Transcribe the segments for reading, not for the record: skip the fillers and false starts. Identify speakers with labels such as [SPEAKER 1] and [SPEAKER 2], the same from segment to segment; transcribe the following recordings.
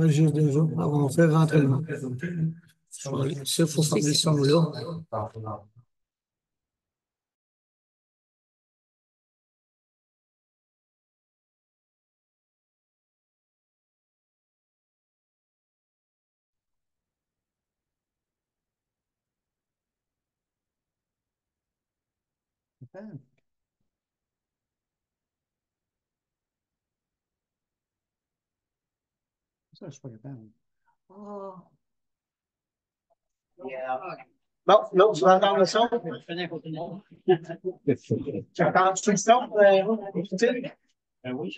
[SPEAKER 1] Juste 2 jours. On va faire rentrer le monde. Il faut faire des sons là.
[SPEAKER 2] Ça, je suis pas capable.
[SPEAKER 3] Bon, non, tu vas entendre le son. Tu entends le son, écoutez? Oui.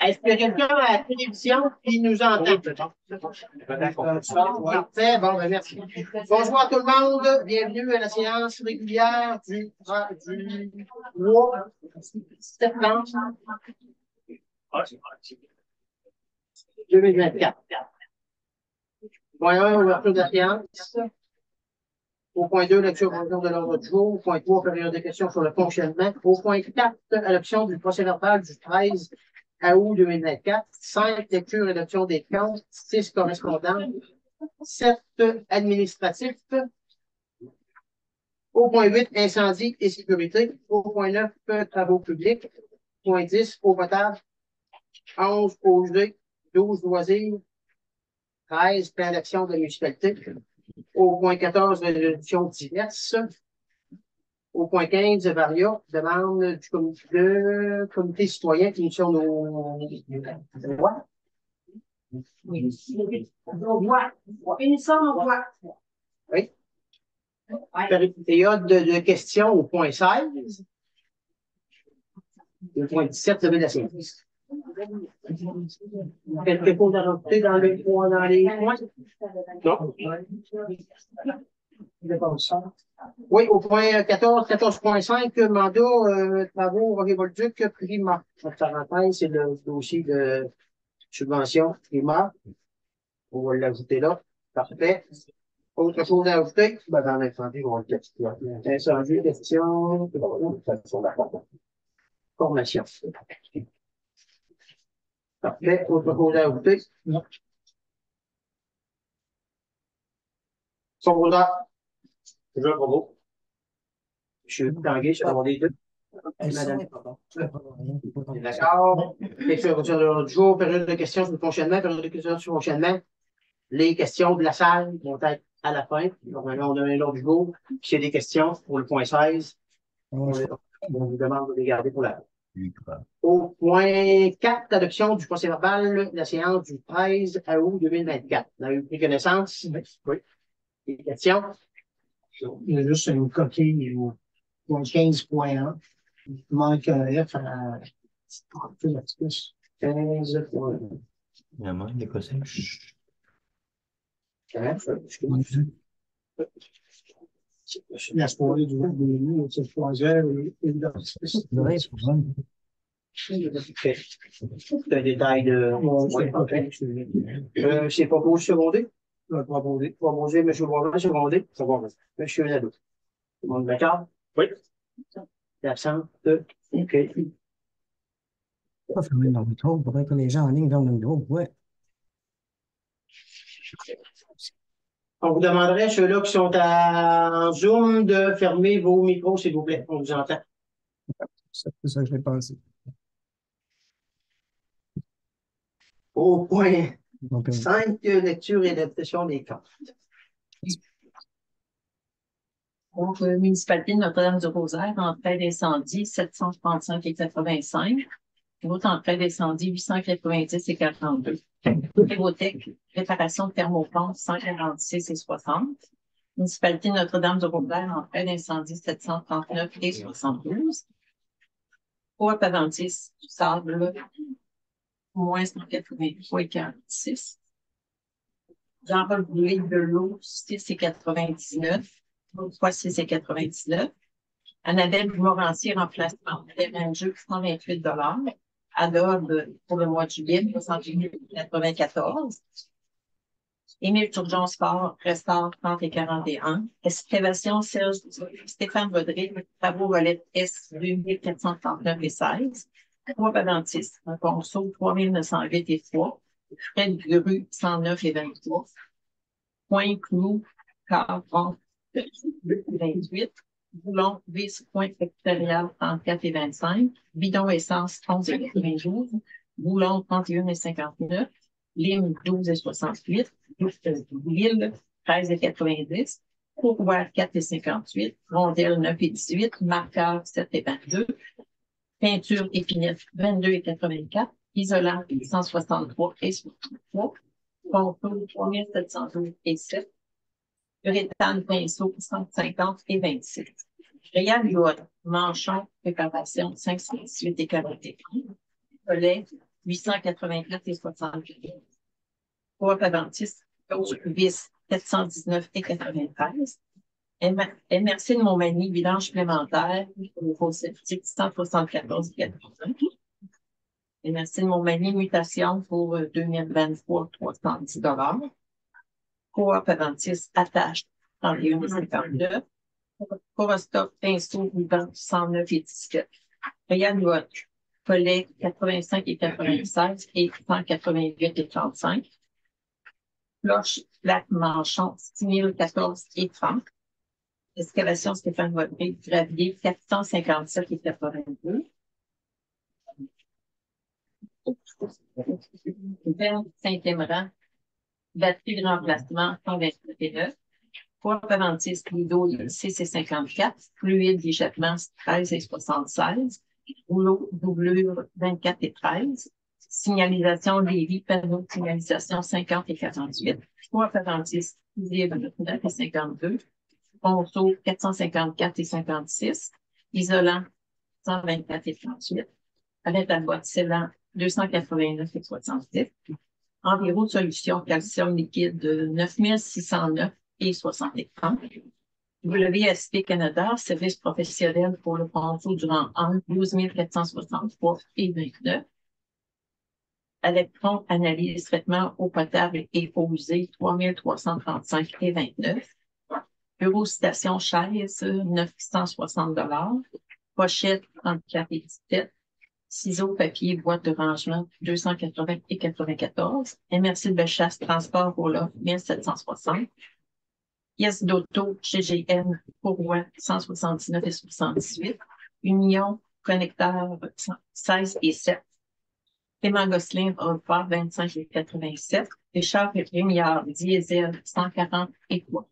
[SPEAKER 3] Est-ce que quelqu'un à la télévision qui nous entend? Parfait, bon, ben merci. Bonjour tout le monde, bienvenue à la séance régulière du mois septembre 2024. Point 1, ouverture de la séance. Au point 2, lecture de l'ordre du jour. Au point 3, période de questions sur le fonctionnement. Au point 4, adoption du procès-verbal du 13 août 2024. 5, lecture et adoption des comptes. 6, correspondants. 7, administratif. Au point 8, incendie et sécurité. Au point 9, travaux publics. Point 10, eau potable. 11, eau gelée. 12, loisirs. 13, plan d'action de la municipalité. Au point 14, résolution diverses. Au point 15, Varia, demande du comité citoyen qui nous sur nos droits.
[SPEAKER 4] Finissons nos voix.
[SPEAKER 3] Oui. Période de questions au point 16. Au point 17, levé de la séance. Quelque chose à rajouter dans les points? Non. Oui, au point 14, 14.5, mandat, travaux Roger Bolduc, Prima. Entre parenthèses, c'est le dossier de subvention Prima. On va l'ajouter là. Parfait. Autre chose à ajouter? Ben, dans l'incendie, on va le question. Incendie, question. Formation. Parfait. Autre chose à ajouter? Non. Sondage. Je veux un propos. Monsieur Tanguay, je vais demander deux. Madame. D'accord. Question de l'ordre du jour, période de questions sur le fonctionnement, période de questions sur le fonctionnement. Les questions de la salle vont être à la fin. Normalement, on a l'ordre du jour. Puis s'il y a des questions pour le point 16, on vous demande de les garder pour la fin. Au point 4, adoption du procès-verbal de la séance du 13 août 2024. Vous avez eu pris connaissance? Oui. Des questions?
[SPEAKER 2] Il y a juste une coquille pour 15.1. Il manque un F à la plus.
[SPEAKER 3] 15.1.
[SPEAKER 5] Il y a moins d'Écossais.
[SPEAKER 2] La soirée du début, c'est 3 heures et une heure.
[SPEAKER 3] C'est un détail de. Ouais, ok. C'est pas pour seconder? Proposé, M. Boivin, secondé? Secondé. M. Nadeau. Tout le monde d'accord? Oui. L'absent de. OK.
[SPEAKER 1] Pas fermer dans le micro, il faudrait que les gens en ligne dans le micro. Ouais.
[SPEAKER 3] On vous demanderait, ceux-là qui sont en Zoom, de fermer vos micros, s'il vous plaît. On vous entend.
[SPEAKER 1] C'est ça que j'ai pensé.
[SPEAKER 3] Au point
[SPEAKER 1] Donc,
[SPEAKER 3] 5, lecture et adaptation des comptes.
[SPEAKER 6] Donc, municipalité de Notre-Dame-du-Rosaire, en frais d'incendie, 735,85. L'autre en frais d'incendie, 890,42. Bibliothèque, réparation de thermopompes, 146,60. Municipalité de Notre-Dame-du-Rosaire, en frais d'incendie, 739,72. Coop Aventis du Sable, moins 183,46. Jean-Paul Boulay de l'eau, 6,99. Fois 6,99. Annabelle Morancier, remplacement terrain de jeu, 128 $. Adobe pour le mois de juillet, 68,94. Émile Turgeon Sport, Restart 30,41. Excavation Serge Stéphane Rodrigue, travaux relais S 2439,16. Trois Paventis, un conso 3908,3. Frais de grue 109,23. Point Clou, Caron 28. Boulon, vis, point extérieur, 34,25. Bidon essence, 11,92. Boulon, 31,59. Lime, 12,68. Lille, 13,90. Courroie, 4,58. Rondelle, 9,18. Marqueur, 7,22. Peinture épinette, 22,84. Isolant, 163,63. Contour, 3712,7. Uréthane, pinceau, 150,26. Réal Lourde, manchon, préparation, 518,41. Collet, 884,78. Coop Aventis, vis, 719,93. MRC de Montmagny, bilan supplémentaire, au septique, 174,80. MRC de Montmagny, mutation pour 2023, 310 $. Coop Aventis, attache, 31,59. Corostock, pinceau, ruban, 109,17. Réal Lotte, collet, 85,96 et 188,35. Cloche, plaque, manchon, 6014,30. Excavation Stéphane Rodrigue, gravier, 457,82. Ferme Saint-Émeran, batterie de remplacement, 129,9. Coop Aventis, Lido, 6,54. Fluide d'échappement, 13,76. Rouleau, doublure, 24,13. Signalisation Lévis, panneau de signalisation, 50,48. Coop Aventis, fusible, 9,52. Ponceau, 454,56. Isolant, 124,38. Palette à boîte scellant, 289,70. Environ de solution calcium liquide, 9609,60. WSP Canada, service professionnel pour le ponceau du rang 1, 12,463,29. Electron, analyse, traitement eau potable et eau usée, 3,335,29. Bureau station chaise, 960 $. Pochette, 34,17. Ciseaux, papier, boîte de rangement, 280,94. MRC de Bellechasse, transport pour l'offre, 1760. Pièce d'auto, GGN, Courroie, 179,78. Union, connecteur, 16,7. Clément Gosselin, Haute-Part, 25,87. Richard et Rémillard, diesel, 140,3.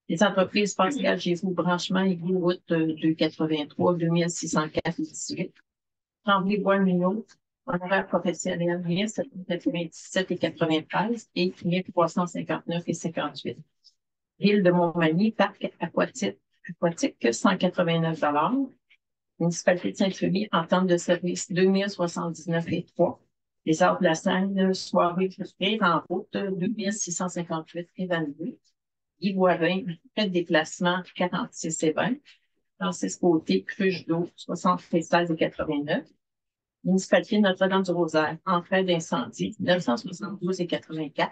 [SPEAKER 6] Les entreprises Pascal Jésus, branchement, égout, route 283, 2604,18. Tremblay-Bois-Minot, honoraire professionnel, 1797,93 et 1359,58. Ville de Montmagny, parc aquatique, 189 Municipalité de Saint-Truby, entente de service 2079 et 3. Les Arts de la Seine, soirée rire en route, 2658 et 22. Guy Boivin, frais de déplacement, 46 et 20. Francis Côté, cruche d'eau, 76 et 89. Municipalité Notre-Dame-du-Rosaire, en frais d'incendie, 972 et 84.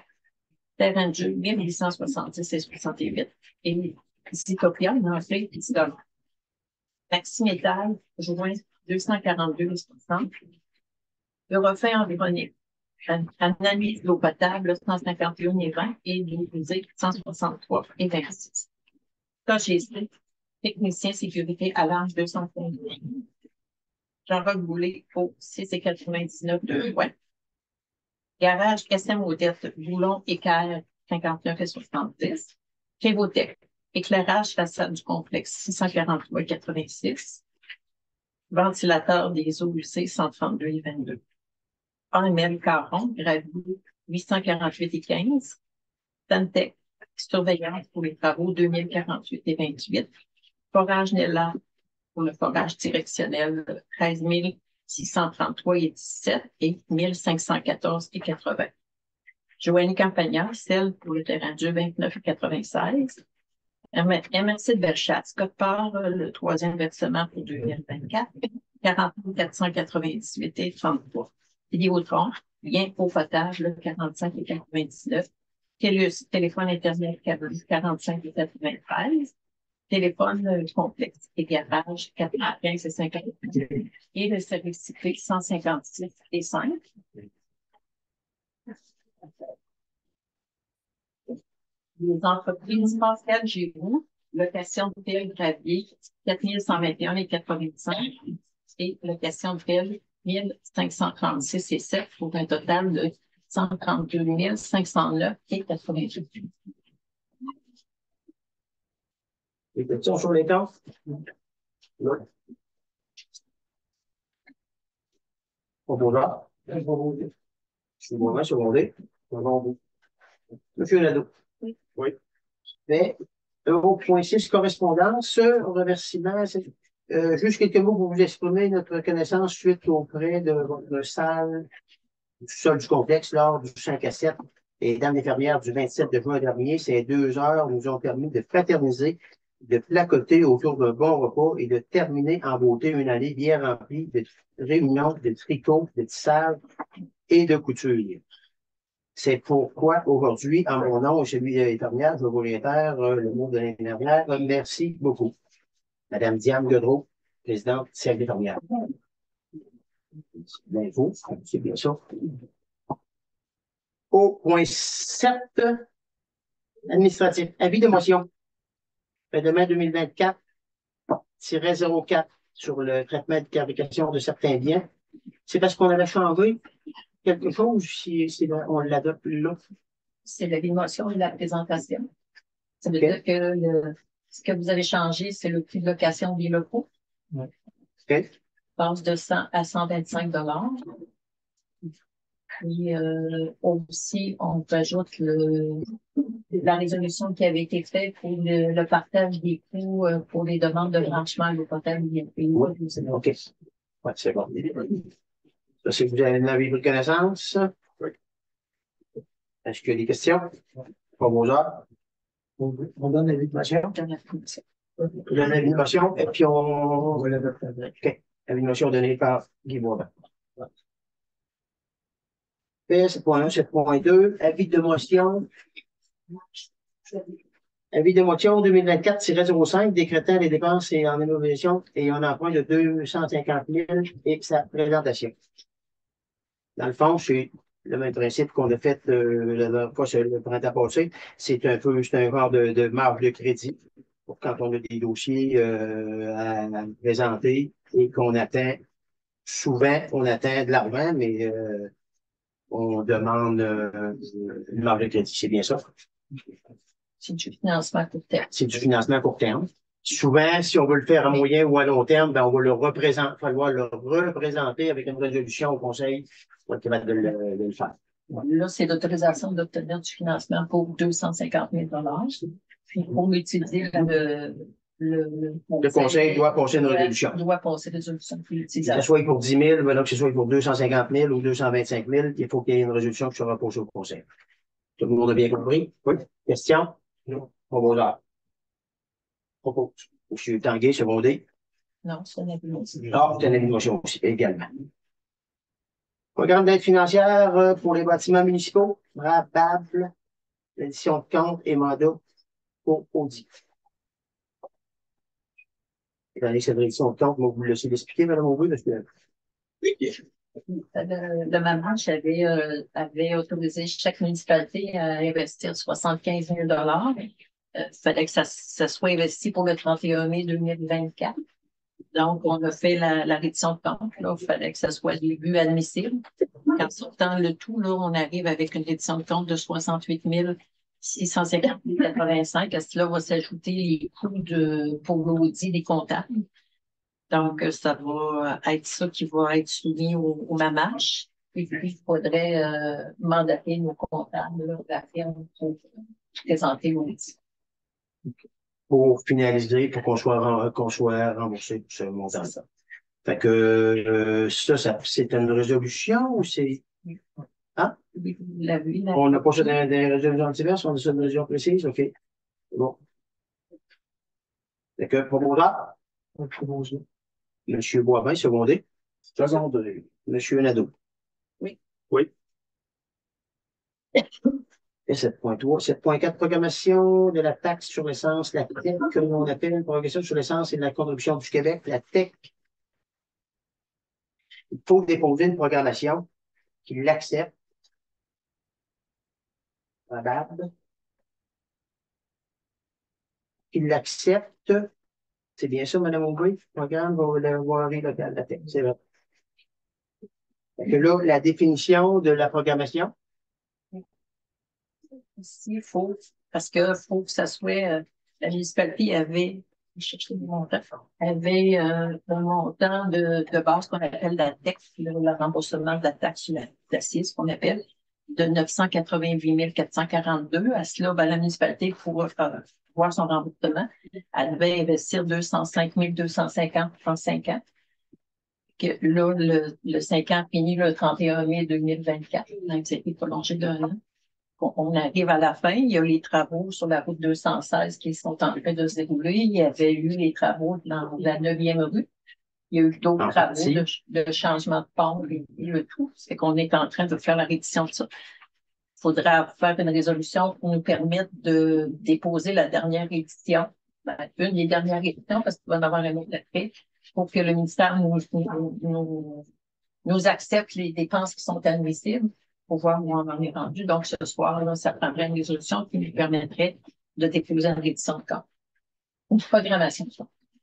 [SPEAKER 6] Terrain de jeu, 1870 et 68. Et Zitopia, une entrée, $10. Maximétal, joint 242 et 60. Eurofin environné, analyse d'eau potable, 151 et 20. Et l'eau usée, 163 et 26. KGC, technicien sécurité alarme 252. Jean-Roch Boulay, au 6 et 99 de Rouen. Garage SM Odette, Boulon, Équerre, 59 et 70. Prévotech, éclairage façade du complexe, 643 et 86. Ventilateur des eaux usées, 132 et 22. AML Caron, Gravure, 848 et 15. Santec, surveillance pour les travaux, 2048 et 28. Forage Nella, pour le forage directionnel, 13 633 et 17 et 1514 et 80. Joanie Campagna, celle pour le terrain de jeu 29 et 96. MRC de Belchat, Scott part le troisième versement pour 2024, 40 498 et 33. Vidéotron, lien eau potable, 45 et 99. TELUS, téléphone Internet, 45 et 93. Téléphone complexe et garage, 95 et 50. Et le service cyclique, 156 et 5. Les entreprises Pascal Giroux, location de pile gravier, 4121 et 85. Et location de pile, 1536 et 7 pour un total de 132 509 et 88.
[SPEAKER 3] Des questions sur les temps? Non. Bonjour. Je suis moi, secondé. Monsieur Nadeau. Oui. Mais, au point 6, correspondance, remerciement, juste quelques mots pour vous exprimer notre reconnaissance suite au prêt de votre salle, du sol du complexe, lors du 5 à 7 et dames infirmières du 27 de juin dernier. Ces 2 heures nous ont permis de fraterniser, de placoter autour d'un bon repas et de terminer en beauté une année bien remplie de réunions, de tricots, de tissage et de couture. C'est pourquoi aujourd'hui, en mon nom et celui de l'infirmière, je vous réitère le mot de l'infirmière. Merci beaucoup. Madame Diane Godreau, présidente celle d'infirmière. L'info, c'est bien ça. Au point 7, administratif. Avis de motion. Demain 2024-04 sur le traitement de clarification de certains biens. C'est parce qu'on avait changé quelque chose si on l'adopte là.
[SPEAKER 6] C'est l'avis de motion et la présentation. Ça veut dire que ce que vous avez changé, c'est le prix de location des locaux.
[SPEAKER 3] OK.
[SPEAKER 6] Passe de 100 à 125 Puis aussi, on rajoute la résolution qui avait été faite pour le partage des coûts pour les demandes de branchement à l'eau potable.
[SPEAKER 3] OK. Ouais, c'est bon. Ça, c'est que vous avez une reconnaissance. Oui. Est-ce qu'il y a des questions? Pas vos heures. On donne l'avis de motion. On donne l'avis de motion et puis on va l'adopter. OK. L'avis de motion donné par Guy Boivin. C'est point 1, 7.2. Avis de motion. Avis de motion 2024-05, décrétant les dépenses et en innovation et un emprunt de 250 000 et sa présentation. Dans le fond, c'est le même principe qu'on a fait le printemps passé. C'est un genre de marge de crédit pour quand on a des dossiers à présenter et qu'on attend. Souvent, on attend de l'argent, mais on demande une marge de crédit. C'est bien ça?
[SPEAKER 6] C'est du financement à court terme. C'est
[SPEAKER 3] du financement à court terme. Souvent, si on veut le faire à moyen ou à long terme, ben, on va falloir le représenter avec une résolution au conseil pour être capable de le faire.
[SPEAKER 6] Là, c'est l'autorisation d'obtenir du financement pour 250 000 $. Puis pour l'utiliser,
[SPEAKER 3] Le conseil doit passer une résolution.
[SPEAKER 6] Doit passer une résolution pour
[SPEAKER 3] Que
[SPEAKER 6] l'utilisation.
[SPEAKER 3] ce soit pour 10 000, maintenant que ce soit pour 250 000 ou 225 000, il faut qu'il y ait une résolution qui sera posée au conseil. Tout le monde a bien compris? Oui. Question? Non. Proposeur. Propose. Monsieur Tanguay, secondé.
[SPEAKER 6] Non, c'est un avis aussi.
[SPEAKER 3] Ah, c'est un avis de motion aussi, également. Programme d'aide financière pour les bâtiments municipaux, RABAB, l'édition de compte et mandat pour audit. Étant donné que cette édition de compte, moi, vous me laissez l'expliquer, Mme Aubry, parce que.
[SPEAKER 6] De ma manche avait autorisé chaque municipalité à investir 75 000 Il fallait que ça soit investi pour le 31 mai 2024. Donc, on a fait la réduction de compte. Là, il fallait que ça soit début admissible. En sortant le tout, là, on arrive avec une réduction de compte de 68 650,85. À cela va s'ajouter les coûts pour l'audit des comptables. Donc, ça va être ça qui va être soumis au MAMACH. Et puis, il faudrait mandater nos comptables, là, la firme, pour présenter l'audit.
[SPEAKER 3] Pour finaliser, pour qu'on soit remboursé pour ce montant.
[SPEAKER 6] C'est ça.
[SPEAKER 3] Fait que ça, c'est une résolution ou c'est. Hein?
[SPEAKER 6] Oui, vous l'avez vu,
[SPEAKER 3] On n'a pas ça dans des résolutions diverses, on a ça dans des résolutions précises, OK. Bon. Fait que proposeur. Monsieur Boivin, secondé. Secondé. Monsieur Nadeau.
[SPEAKER 6] Oui.
[SPEAKER 3] Oui. Et 7.3. 7.4, programmation de la taxe sur l'essence, la TEC, que l'on appelle une progression sur l'essence et de la contribution du Québec, la TEC. Il faut déposer une programmation qui l'accepte. Probable. Qui l'accepte. C'est bien ça, Mme Aubry? Programme va voirie locale, la TEC. C'est vrai. Là, la définition de la programmation.
[SPEAKER 6] Ici, il faut, parce que faut que ça soit, la municipalité avait, je le montant, avait un montant de base qu'on appelle la taxe, le remboursement de la taxe sur l'assiette, qu'on appelle, de 988 442. À cela, ben, la municipalité, pour voir son remboursement, elle devait investir 205 250 en 5 ans. Que là, le 5 ans finit le 31 mai 2024, donc ça a été prolongé d'un an. On arrive à la fin, il y a les travaux sur la route 216 qui sont en train de se dérouler. Il y avait eu les travaux dans la 9e rue. Il y a eu d'autres travaux de changement de pont et le tout. C'est qu'on est en train de faire la rédition de ça. Il faudra faire une résolution pour nous permettre de déposer la dernière édition, une des dernières éditions, parce qu'il va y en avoir une autre après, pour que le ministère nous accepte les dépenses qui sont admissibles pour voir où on en est rendu. Donc, ce soir, là, ça prendrait une résolution qui nous permettrait de déposer une rédition de compte. Une programmation.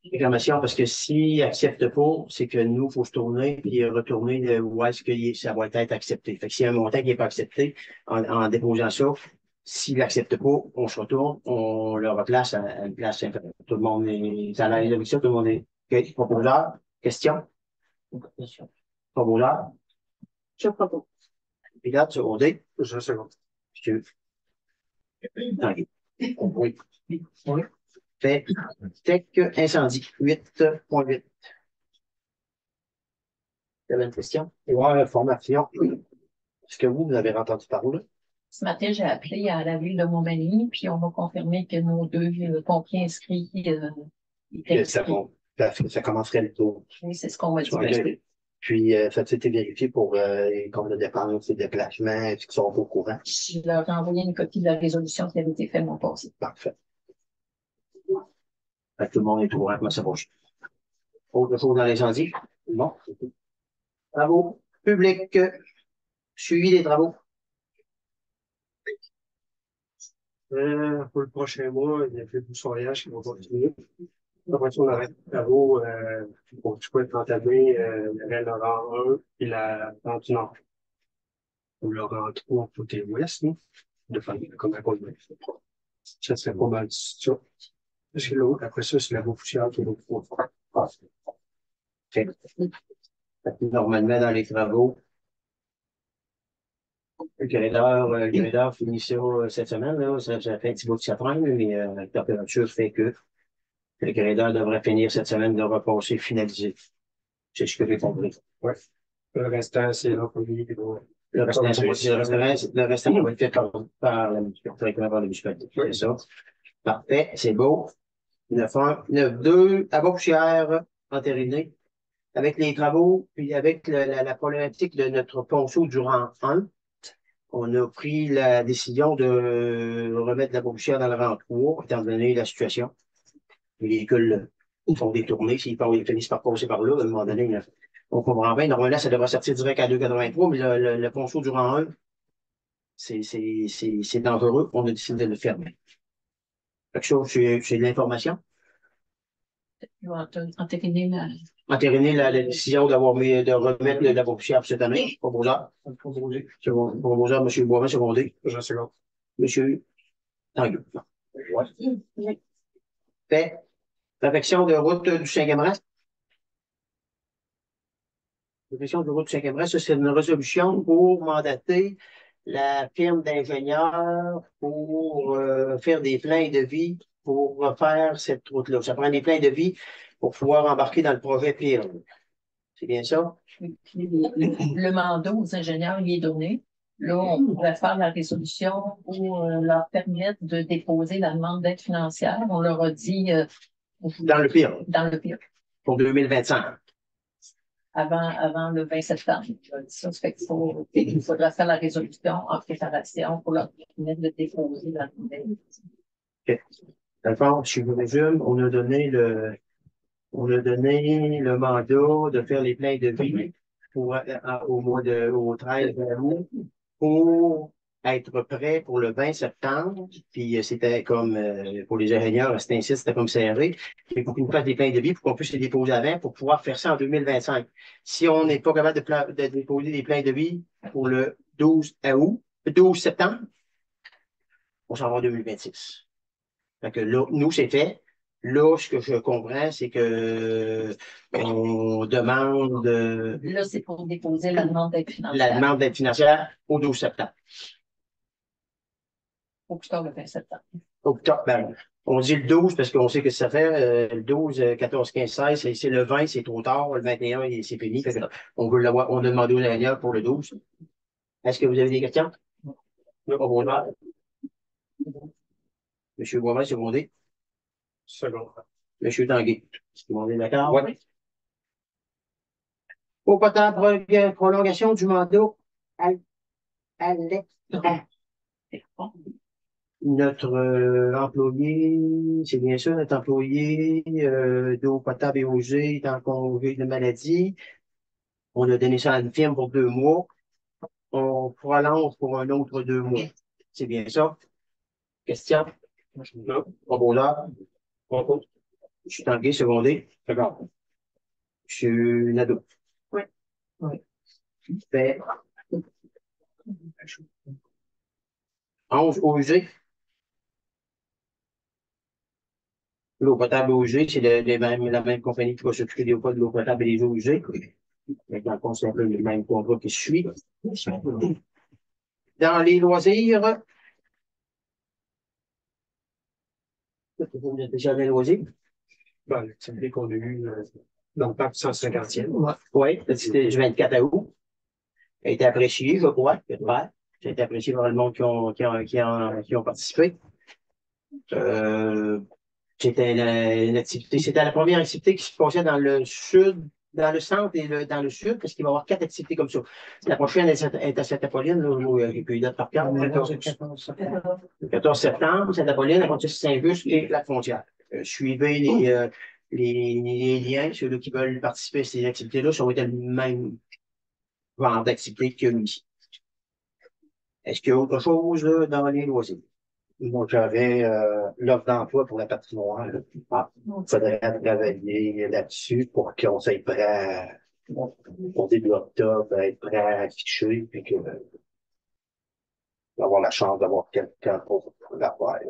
[SPEAKER 3] Programmation, parce que s'il n'accepte pas, c'est que nous, il faut se tourner et retourner où est-ce que ça va être accepté. Fait que s'il y a un montant qui n'est pas accepté, en déposant ça, s'il n'accepte pas, on se retourne, on le replace à une place inférieure. Tout le monde est à l'aise avec ça, tout le monde est. OK. Proposeur? Question? Proposeur?
[SPEAKER 6] Je propose.
[SPEAKER 3] Pilote, secondé? Je seconde. Monsieur. Tanguay. Oui. Oui. Fait, tech incendie, 8.8. Vous avez une question? Ouais, formation. Est-ce que vous avez entendu parler?
[SPEAKER 6] Ce matin, j'ai appelé à la ville de Montmagny, puis on m'a confirmé que nos deux pompiers inscrits étaient
[SPEAKER 3] ça commencerait le tour.
[SPEAKER 6] Oui, c'est ce qu'on m'a dit.
[SPEAKER 3] Okay. Puis, ça a été vérifié pour les comptes de dépenses et déplacements, est-ce qu'ils sont au courant?
[SPEAKER 6] Je leur ai envoyé une copie de la résolution qui avait été faite mon passé.
[SPEAKER 3] Parfait. Fait que tout le monde est au courant, comment ça marche. Autre chose dans l'incendie? Bon. Travaux publics. Suivi des travaux.
[SPEAKER 5] Pour le prochain mois, il y a plus de soignage qui vont continuer. Après ça, on arrête les travaux pour tu peux être entamé la Laurent 1 et la Vente du Nord. Ou Laurent 3 côté ouest, de faire comme à cause de ça serait pas mal ça. Parce que l'autre, après ça, c'est la poussière qui est l'autre fois.
[SPEAKER 3] Normalement, dans les travaux,
[SPEAKER 7] Le gradeur finit ça cette semaine, là. Ça fait un petit bout de 4 ans, mais la température fait que le gradeur devrait finir cette semaine de repasser finalisé. C'est ce que j'ai compris.
[SPEAKER 5] Ouais. Le restant, c'est l'employé qui doit.
[SPEAKER 7] Le restant va être fait par la directement par la municipalité. C'est ça. Parfait, c'est beau. 9-1, 9-2, à Beauchère, entériné. Avec les travaux, puis avec la problématique de notre ponceau du rang 1, on a pris la décision de remettre la Beauchère dans le rang 3, étant donné la situation. Les véhicules font des tournées, s'ils finissent par passer par là, à un moment donné, là, on comprend bien. Normalement, ça devrait sortir direct à 2,83, mais le ponceau du rang 1, c'est dangereux. On a décidé de le fermer. Quelque chose, c'est de l'information.
[SPEAKER 6] Je vais entériner
[SPEAKER 7] Entériner la décision de remettre la Beauchère cette année. Proposeur. Proposeur, M. Boivin, secondé.
[SPEAKER 5] Je seconde.
[SPEAKER 7] M. Tanguy. Ouais. Fait. Perfection de route du 5e rang. Perfection de route du 5e rang, ça, c'est une résolution pour mandater la firme d'ingénieurs pour faire des plans de vie pour refaire cette route-là. Ça prend des plans de vie pour pouvoir embarquer dans le projet PIR. C'est bien ça?
[SPEAKER 6] le mandat aux ingénieurs y est donné. Là, on pourrait faire la résolution pour leur permettre de déposer la demande d'aide financière. On leur a dit
[SPEAKER 7] dans le PIR.
[SPEAKER 6] Dans le PIR.
[SPEAKER 7] Pour 2025.
[SPEAKER 6] Avant le 20 septembre. Ça fait qu'il faudra faire la résolution en préparation pour leur permettre de déposer la demande d'aide.
[SPEAKER 7] OK. Dans le fond, si je vous résume, on a donné le mandat de faire les plans de vie au 13 août pour être prêt pour le 20 septembre. Puis c'était comme, pour les ingénieurs, c'était ainsi, c'était comme serré. Il faut qu'ils nous fassent des plans de vie pour qu'on puisse les déposer avant pour pouvoir faire ça en 2025. Si on n'est pas capable de déposer des plans de vie pour le 12 septembre, on s'en va en 2026. Fait que là, nous, c'est fait. Là, ce que je comprends, c'est que on demande
[SPEAKER 6] là, c'est pour déposer la demande d'aide financière.
[SPEAKER 7] La demande d'aide financière au 12 septembre.
[SPEAKER 6] Au plus tard le 20 septembre.
[SPEAKER 7] Au plus tard, ben, on dit le 12 parce qu'on sait que ça fait le 12, 14, 15, 16, c'est le 20, c'est trop tard. Le 21, c'est fini. Fait que on veut l'avoir, on a demandé aux ingénieurs pour le 12. Est-ce que vous avez des questions? Non. Monsieur Boivin, secondé.
[SPEAKER 5] Second.
[SPEAKER 7] Monsieur Tanguay. On est d'accord?
[SPEAKER 3] Oui. Au potable, prolongation du mandat à l'électron.
[SPEAKER 7] Notre employé, c'est bien sûr, notre employé d'eau potable et eau usée est en congé de maladie. On a donné ça à une firme pour 2 mois. On prolonge pour un autre 2 mois. C'est bien ça? Question?
[SPEAKER 5] Non.
[SPEAKER 7] Proposeur?
[SPEAKER 5] Propos.
[SPEAKER 7] Je suis Tanguay, secondé.
[SPEAKER 5] D'accord.
[SPEAKER 7] Je suis Nadeau.
[SPEAKER 3] Oui.
[SPEAKER 7] Fait 11 eau usée. L'eau potable et eau usée, c'est la même compagnie qui va s'occuper de l'eau potable et des eaux usées. Mais dans le fond, c'est un peu le même contrat qui suit. Dans les loisirs, vous êtes déjà dans les loisirs?
[SPEAKER 5] Ben, l'activité qu'on a eue dans le parc 150e.
[SPEAKER 7] Oui, l'activité du 24 août. Elle a été appréciée, je crois. Ça a été apprécié par le monde qui ont participé. C'était une activité, c'était la première activité qui se passait dans le sud, dans le centre et dans le sud, parce qu'il va y avoir 4 activités comme ça. La prochaine est à Sainte-Apolline, où il y a plus de par cœur. Le 14 septembre, Sainte-Apolline, à partir de Saint-Just et la frontière. Suivez les liens, ceux qui veulent participer à ces activités-là, ça va être le même genre d'activité qu'il y a ici. Est-ce qu'il y a autre chose là, dans les loisirs?
[SPEAKER 2] Moi, j'avais l'offre d'emploi pour la patinoire. Il faudrait travailler là-dessus pour qu'on soit prêt pour début octobre, être prêt à afficher, puis que avoir la chance d'avoir quelqu'un pour la faire.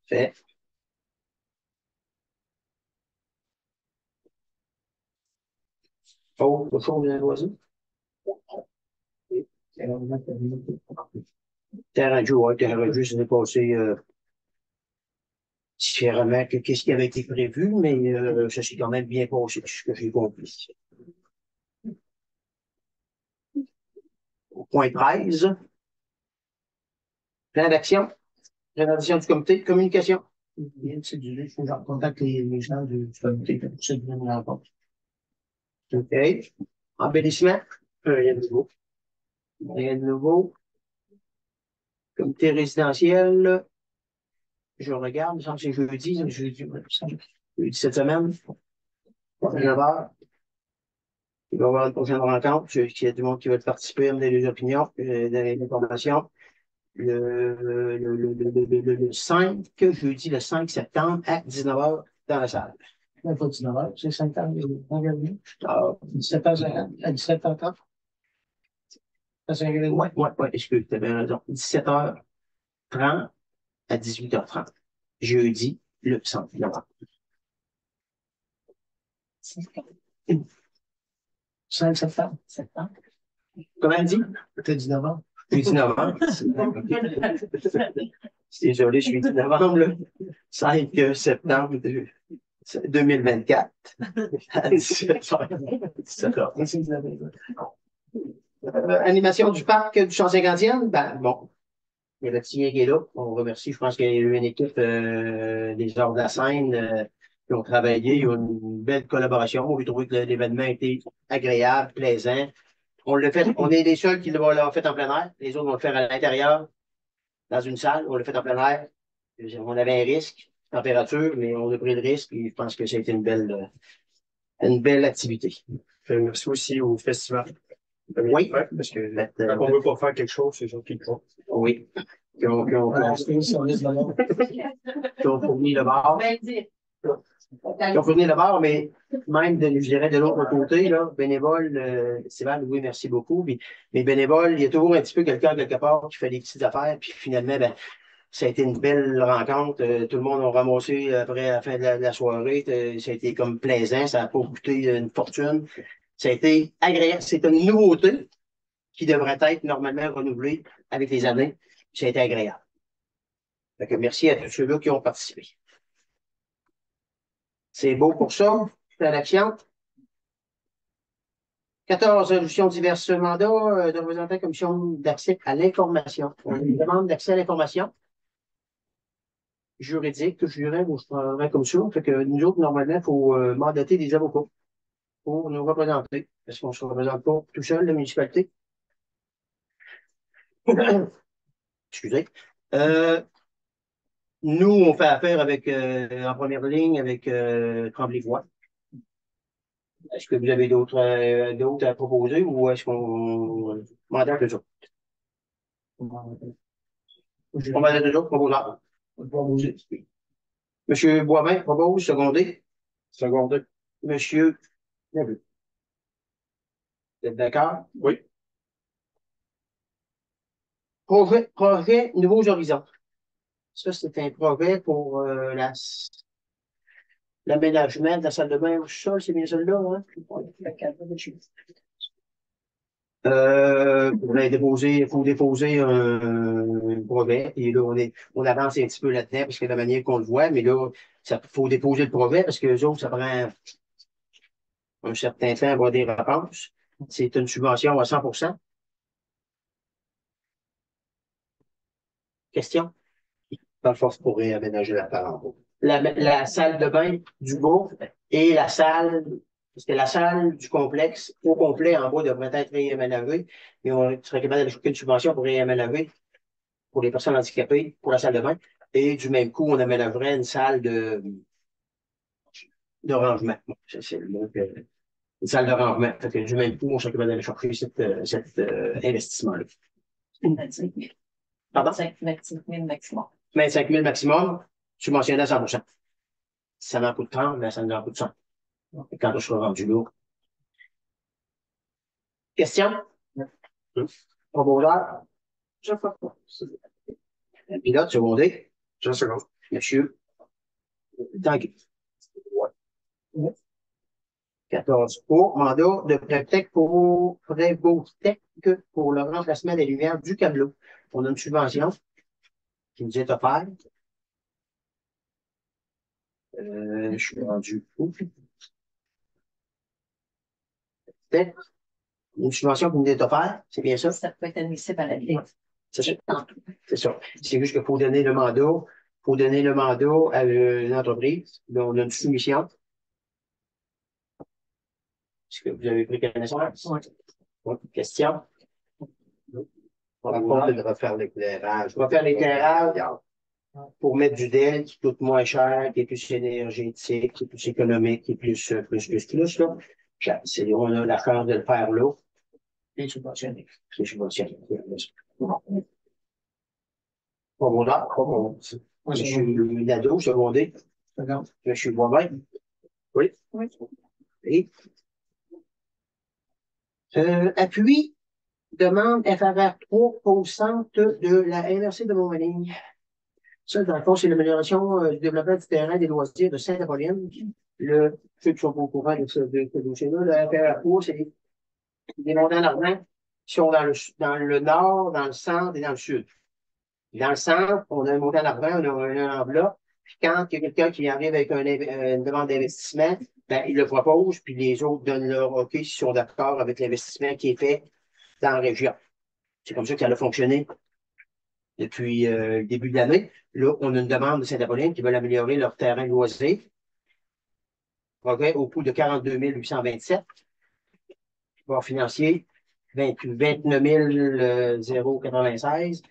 [SPEAKER 7] Fait. Autre chose dans les loisirs? Terrain de jeu, ouais, terrain de jeu, ça s'est passé différemment que ce qui avait été prévu, mais ça s'est quand même bien passé, ce que j'ai compris. Au point 13, plan d'action, présentation du comité, communication.
[SPEAKER 3] Bien, c'est du il faut que j'en contacte les gens du comité pour ça, ils me rencontrent.
[SPEAKER 7] OK. Embellissement,
[SPEAKER 5] Rien de nouveau.
[SPEAKER 7] rien de nouveau. Comité résidentiel, je regarde, il me semble que c'est jeudi cette semaine. 9h. Il va y avoir une prochaine rencontre. Il y a du monde qui va participer, amener des opinions, des informations. Le 5, jeudi le 5 septembre à 19h dans la salle.
[SPEAKER 3] Pas 19h, c'est 5 ans,
[SPEAKER 7] Ah,
[SPEAKER 3] 17h50, à 17h30.
[SPEAKER 7] ouais, excuse, tu avais raison. 17h30 à 18h30. Jeudi, le 5 novembre.
[SPEAKER 3] 5 septembre.
[SPEAKER 7] Comment elle dit?
[SPEAKER 3] Peut-être 19 ans.
[SPEAKER 7] Jeudi novembre. Désolé, je suis 10 novembre, là. 5 septembre 2024. À 17h. Animation du parc du Champ-Cinquantième, ben bon. Il y a le petit qui est là. On remercie. Je pense qu'il y a eu une équipe des Arts de la Seine qui ont travaillé. Il y a eu une belle collaboration. J'ai trouvé que l'événement était agréable, plaisant. On l'a fait, on est les seuls qui l'ont fait en plein air. Les autres vont le faire à l'intérieur, dans une salle. On l'a fait en plein air. On avait un risque, température, mais on a pris le risque et je pense que ça a été une belle activité.
[SPEAKER 5] Merci aussi au festival.
[SPEAKER 7] Oui.
[SPEAKER 5] Ouais, parce que quand on veut pas faire quelque chose, c'est les gens qui le font.
[SPEAKER 7] Oui. Qui ont fourni le bar. Qui ont fourni le bar, mais même, je dirais, de l'autre côté, là, bénévole, festival, oui, merci beaucoup. Puis, mais bénévole, il y a toujours un petit peu quelqu'un quelque part qui fait des petites affaires, puis finalement, ben, ça a été une belle rencontre. Tout le monde a ramassé après à la fin de la soirée. Ça a été comme plaisant, ça n'a pas coûté une fortune. Ça a été agréable. C'est une nouveauté qui devrait être normalement renouvelée avec les années. Ça a été agréable. Fait que merci à tous ceux-là qui ont participé. C'est beau pour ça. Plan d'action. 14, résolutions diverses mandats de représentants de la commission d'accès à l'information. On a une demande d'accès à l'information juridique, je dirais, ou je prendrais comme ça. Fait que nous autres, normalement, il faut mandater des avocats pour nous représenter. Parce qu'on ne se représente pas tout seul, la municipalité. Excusez. Nous, on fait affaire avec, en première ligne avec Tremblay-Voix. Est-ce que vous avez d'autres à proposer ou est-ce qu'on mandate les autres? On mandate les autres, proposeurs. Monsieur Boivin, propose, secondé. Secondé. Monsieur Nabu. Vous êtes d'accord?
[SPEAKER 5] Oui.
[SPEAKER 7] Projet Nouveaux Horizons. Ça, c'est un projet pour l'aménagement de la salle de bain au sol, c'est bien celle-là, hein? Il faut déposer un brevet, et là, on avance un petit peu là-dedans, parce que de la manière qu'on le voit, mais là, il faut déposer le brevet, parce que les autres, ça prend un certain temps à avoir des réponses. C'est une subvention à 100%. Question?
[SPEAKER 2] Dans le fond, c'est pour réaménager la parenthèse.
[SPEAKER 7] La salle de bain du bas et la salle, parce que la salle du complexe au complet en bas devrait être réaménagée, mais on serait capable d'aller chercher une subvention pour réaménager pour les personnes handicapées pour la salle de bain. Et du même coup, on aménagerait une salle de rangement. C'est le mot une salle de rangement. Fait que du même coup, on serait capable d'aller chercher cet investissement-là.
[SPEAKER 6] 25 000.
[SPEAKER 7] Pardon?
[SPEAKER 6] 25 000 maximum.
[SPEAKER 7] 25 000 maximum, subventionné à 100%. Si ça m'en coûte 30, ben ça m'en coûte 100. Quand je serai rendu là. Question? Proposeur? Pilote, secondé.
[SPEAKER 5] Jean Second.
[SPEAKER 7] Monsieur. Thank you. 14 pour mandat de Prévotech pour le remplacement des lumières du câbleau. On a une subvention qui nous est offerte. Je suis rendu où? Peut-être une subvention qui nous est offerte, c'est bien ça?
[SPEAKER 6] Ça peut être admissible à la clé.
[SPEAKER 7] C'est ça. C'est ça. C'est juste qu'il faut donner le mandat. Il faut donner le mandat à une entreprise. Donc, on a une soumission. Est-ce que vous avez pris connaissance? Oui. Question?
[SPEAKER 2] On va refaire l'éclairage.
[SPEAKER 7] On va faire l'éclairage pour mettre du DEL qui coûte moins cher, qui est plus énergétique, qui est plus économique, qui est plus, là. On a la chance de le faire là. Et subventionné. C'est subventionné. Pas mon âge, pas mon. Moi, je suis l'ado, secondaire. Je suis moi-même. Oui. Oui. Et, appui, demande FRR 3 au centre de la MRC de Montmagny. Ça, dans le fond, c'est l'amélioration du développement du terrain des loisirs de Sainte-Apolline. Ceux qui sont au courant de ce dossier-là, le FRR 3, c'est des montants d'argent qui sont dans le nord, dans le centre et dans le sud. Dans le centre, on a un montant d'argent, on a une enveloppe. Puis quand il y a quelqu'un qui arrive avec une demande d'investissement, ben, il le propose, puis les autres donnent leur OK s'ils sont d'accord avec l'investissement qui est fait dans la région. C'est comme ça que ça a fonctionné depuis le début de l'année. Là, on a une demande de Saint-Apolline qui veulent améliorer leur terrain de loisirs. Progrès au coût de 42 827. Bord financier, 29 096.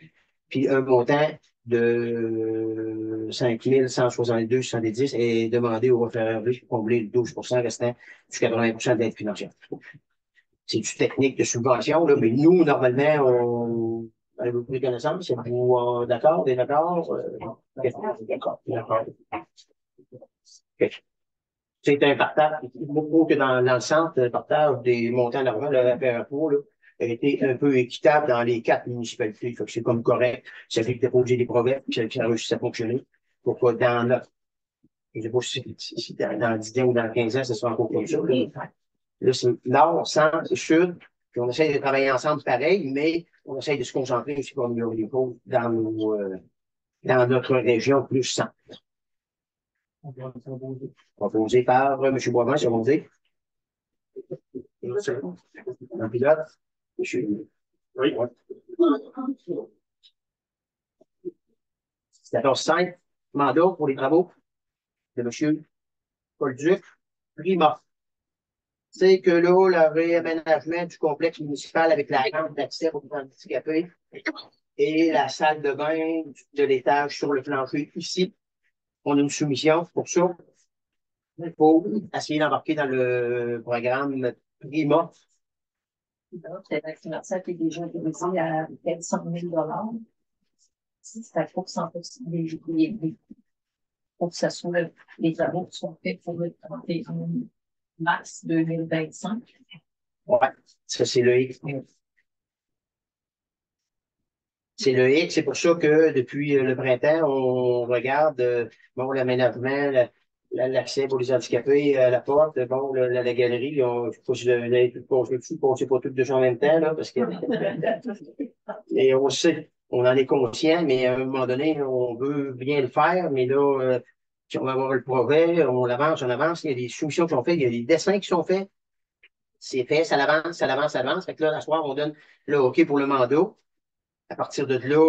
[SPEAKER 7] Puis un montant de 5 162,70 est demandé au référent pour combler le 12 restant du 80 de l'aide financière. C'est du technique de subvention, là, mais nous, normalement, on. Avez-vous pris connaissance? Êtes-vous d'accord? D'accord? D'accord. D'accord. C'est un partage, beaucoup que dans le centre, le partage des montants d'argent de la FRPO, là, a été un peu équitable dans les 4 municipalités. Fait que c'est comme correct. Ça fait que déposer des brevets, puis ça a réussi à fonctionner. Pourquoi dans notre, je ne sais pas si dans 10 ans ou dans 15 ans, ce sera encore comme ça. Là, c'est nord, centre et sud. Puis on essaie de travailler ensemble pareil, mais on essaie de se concentrer aussi pour améliorer les choses dans notre région plus centre. Proposé par M. Boivin, secondé. Un pilote. Monsieur. Oui. 14-5, mandat pour les travaux de M. Paul Duc, Prima. C'est que là, le réaménagement du complexe municipal avec la rampe d'accès pour les handicapés et la salle de bain de l'étage sur le plancher ici. On a une soumission pour ça. Il faut essayer d'embarquer dans le programme Prima.
[SPEAKER 6] C'est la financière qui est déjà autorisée à 400 000 $. C'est à pour 100% pour que ça soit les travaux qui sont faits pour le 31 mars 2025.
[SPEAKER 7] Ouais, ça c'est le X. C'est le X, c'est pour ça que depuis le printemps, on regarde bon, l'aménagement, l'accès pour les handicapés à la porte, bon, la galerie, je ne sais pas si vous avez tout pensé dessus, pensez pas tout de en même temps, là, parce que. Et on sait, on en est conscient, mais à un moment donné, on veut bien le faire, mais là, si on va avoir le projet, on avance, il y a des soumissions qui sont faites, il y a des dessins qui sont faits. C'est fait, ça avance, ça avance, ça avance. Fait que là, la soir, on donne le OK pour le mandat. À partir de là,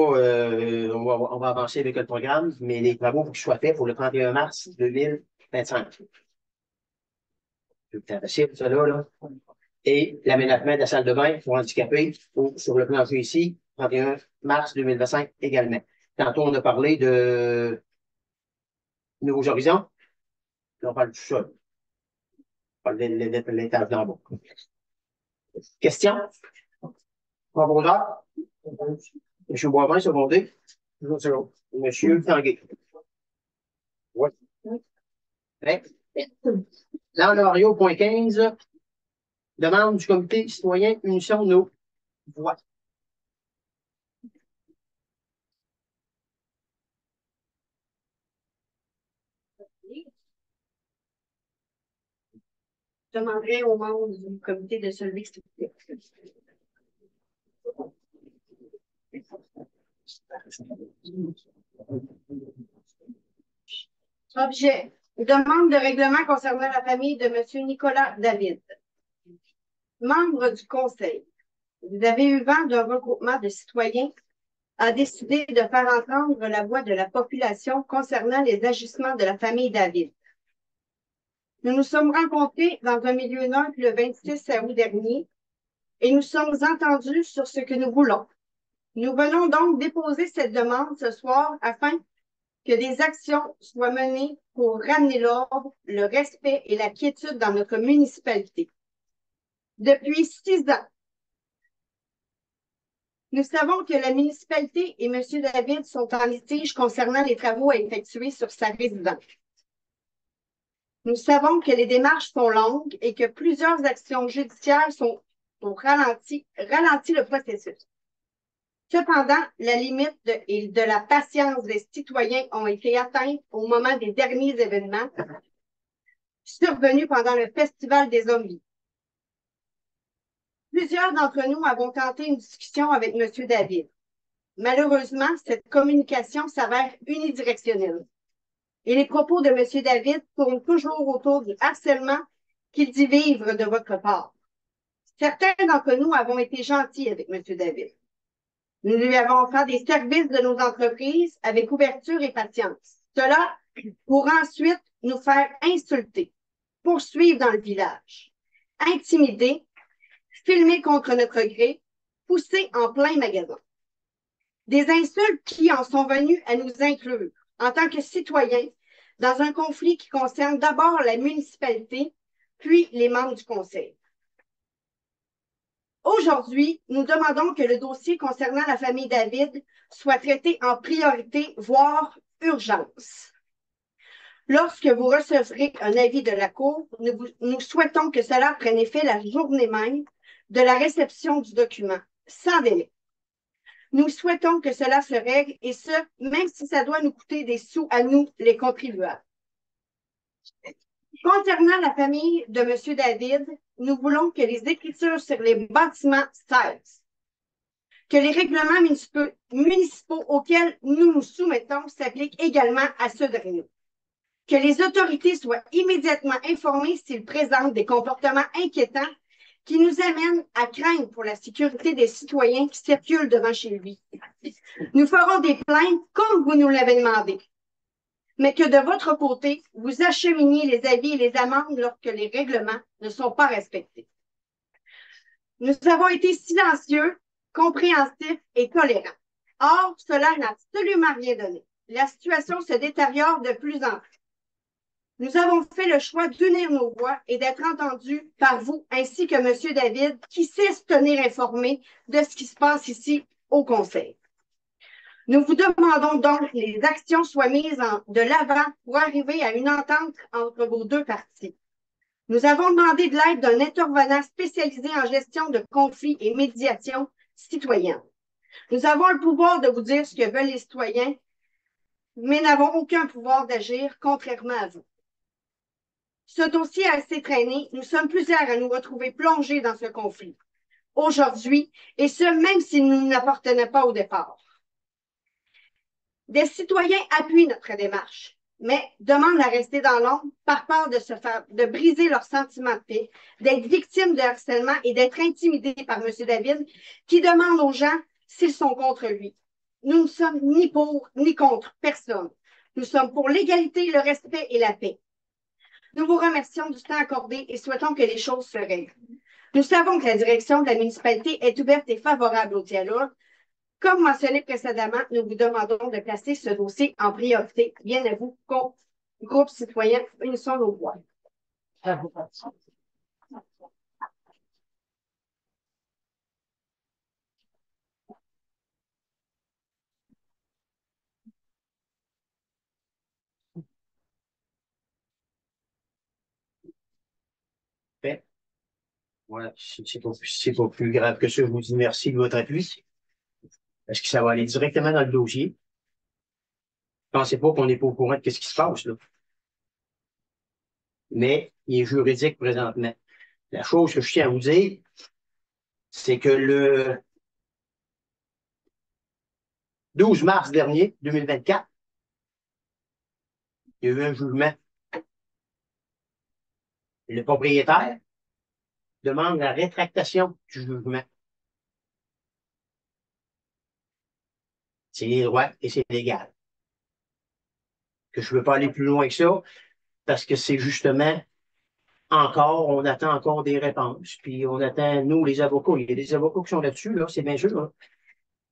[SPEAKER 7] on va avancer avec le programme, mais les travaux, il faut qu'ils soient faits pour le 31 mars 2025. C'est facile, ça là. Et l'aménagement de la salle de bain pour handicapés sur le plancher ici, 31 mars 2025 également. Tantôt, on a parlé de Nouveaux Horizons. Là, on parle du sol. On parle de l'étage d'en bas. Question? Profondeur? M. Boivin, secondé. M. Tanguay. Oui. Dans le point 15, demande du comité citoyen Unisson nos voix.
[SPEAKER 4] Je demanderai aux membres du comité de se lever, s'il vous plaît. Objet. Demande de règlement concernant la famille de M. Nicolas David. Membre du conseil, vous avez eu vent d'un regroupement de citoyens a décidé de faire entendre la voix de la population concernant les agissements de la famille David. Nous nous sommes rencontrés dans un milieu neutre le 26 août dernier et nous sommes entendus sur ce que nous voulons. Nous venons donc déposer cette demande ce soir afin que des actions soient menées pour ramener l'ordre, le respect et la quiétude dans notre municipalité. Depuis 6 ans, nous savons que la municipalité et M. David sont en litige concernant les travaux à effectuer sur sa résidence. Nous savons que les démarches sont longues et que plusieurs actions judiciaires sont pour ralentir le processus. Cependant, la limite de la patience des citoyens ont été atteintes au moment des derniers événements survenus pendant le Festival des Hommes libres. Plusieurs d'entre nous avons tenté une discussion avec M. David. Malheureusement, cette communication s'avère unidirectionnelle. Et les propos de M. David tournent toujours autour du harcèlement qu'il dit vivre de votre part. Certains d'entre nous avons été gentils avec M. David. Nous lui avons offert des services de nos entreprises avec ouverture et patience. Cela pour ensuite nous faire insulter, poursuivre dans le village, intimider, filmer contre notre gré, pousser en plein magasin. Des insultes qui en sont venues à nous inclure en tant que citoyens dans un conflit qui concerne d'abord la municipalité, puis les membres du conseil. Aujourd'hui, nous demandons que le dossier concernant la famille David soit traité en priorité, voire urgence. Lorsque vous recevrez un avis de la Cour, nous souhaitons que cela prenne effet la journée même de la réception du document, sans délai. Nous souhaitons que cela se règle, et ce, même si ça doit nous coûter des sous à nous, les contribuables. Concernant la famille de M. David, nous voulons que les écritures sur les bâtiments cessent, que les règlements municipaux auxquels nous nous soumettons s'appliquent également à ceux de nous, que les autorités soient immédiatement informées s'ils présentent des comportements inquiétants qui nous amènent à craindre pour la sécurité des citoyens qui circulent devant chez lui. Nous ferons des plaintes comme vous nous l'avez demandé, mais que de votre côté, vous acheminiez les avis et les amendes lorsque les règlements ne sont pas respectés. Nous avons été silencieux, compréhensifs et tolérants. Or, cela n'a absolument rien donné. La situation se détériore de plus en plus. Nous avons fait le choix d'unir nos voix et d'être entendus par vous ainsi que M. David, qui sait se tenir informé de ce qui se passe ici au Conseil. Nous vous demandons donc que les actions soient mises de l'avant pour arriver à une entente entre vos deux parties. Nous avons demandé de l'aide d'un intervenant spécialisé en gestion de conflits et médiation citoyenne. Nous avons le pouvoir de vous dire ce que veulent les citoyens, mais n'avons aucun pouvoir d'agir contrairement à vous. Ce dossier a assez traîné. Nous sommes plusieurs à nous retrouver plongés dans ce conflit aujourd'hui, et ce, même s'il ne nous appartenait pas au départ. Des citoyens appuient notre démarche, mais demandent à rester dans l'ombre par peur de briser leur sentiment de paix, d'être victimes de harcèlement et d'être intimidés par M. David, qui demande aux gens s'ils sont contre lui. Nous ne sommes ni pour ni contre personne. Nous sommes pour l'égalité, le respect et la paix. Nous vous remercions du temps accordé et souhaitons que les choses se règlent. Nous savons que la direction de la municipalité est ouverte et favorable au dialogue. Comme mentionné précédemment, nous vous demandons de placer ce dossier en priorité. Bien à vous, groupe citoyen, unissons nos voix.
[SPEAKER 7] Ouais, si c'est pas plus grave que ça, je vous dis merci de votre appui. Est-ce que ça va aller directement dans le dossier? Pensez pas qu'on n'est pas au courant de ce qui se passe, là. Mais il est juridique présentement. La chose que je tiens à vous dire, c'est que le 12 mars dernier, 2024, il y a eu un jugement. Le propriétaire demande la rétractation du jugement. C'est les droits et c'est légal. Que je ne veux pas aller plus loin que ça, parce que c'est justement on attend encore des réponses, puis on attend, nous, les avocats, il y a des avocats qui sont là-dessus, là, c'est bien sûr, là.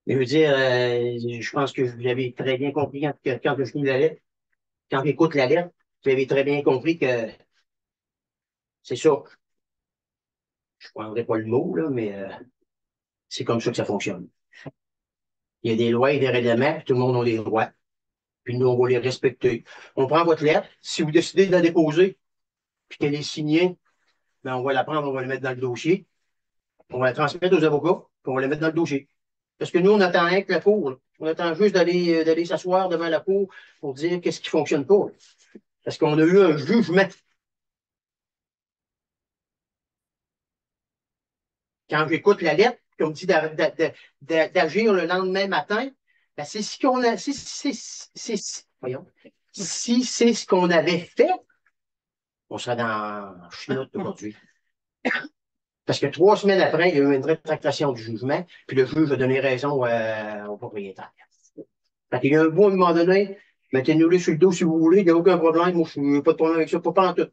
[SPEAKER 7] Mais je veux dire, je pense que vous avez très bien compris quand je lis la lettre, quand j'écoute la lettre, vous avez très bien compris que c'est ça. Je ne prendrai pas le mot, là, mais c'est comme ça que ça fonctionne. Il y a des lois et des règlements, puis tout le monde a des droits. Puis nous, on va les respecter. On prend votre lettre. Si vous décidez de la déposer, puis qu'elle est signée, ben on va la prendre, on va la mettre dans le dossier. On va la transmettre aux avocats, puis on va la mettre dans le dossier. Parce que nous, on attend rien que la cour. Là. On attend juste d'aller s'asseoir devant la cour pour dire qu'est-ce qui ne fonctionne pas. Là. Parce qu'on a eu un jugement. Quand j'écoute la lettre, qu'on me dit d'agir le lendemain matin, ben c'est ce qu'on a. Voyons. Si c'est ce qu'on avait fait, on serait dans chenoute aujourd'hui. Parce que 3 semaines après, il y a eu une rétractation du jugement, puis le juge a donné raison au propriétaire. Fait qu'il y a un bout à un moment donné, mettez-nous-les sur le dos si vous voulez, il n'y a aucun problème, moi je n'ai pas de problème avec ça, pas en tout.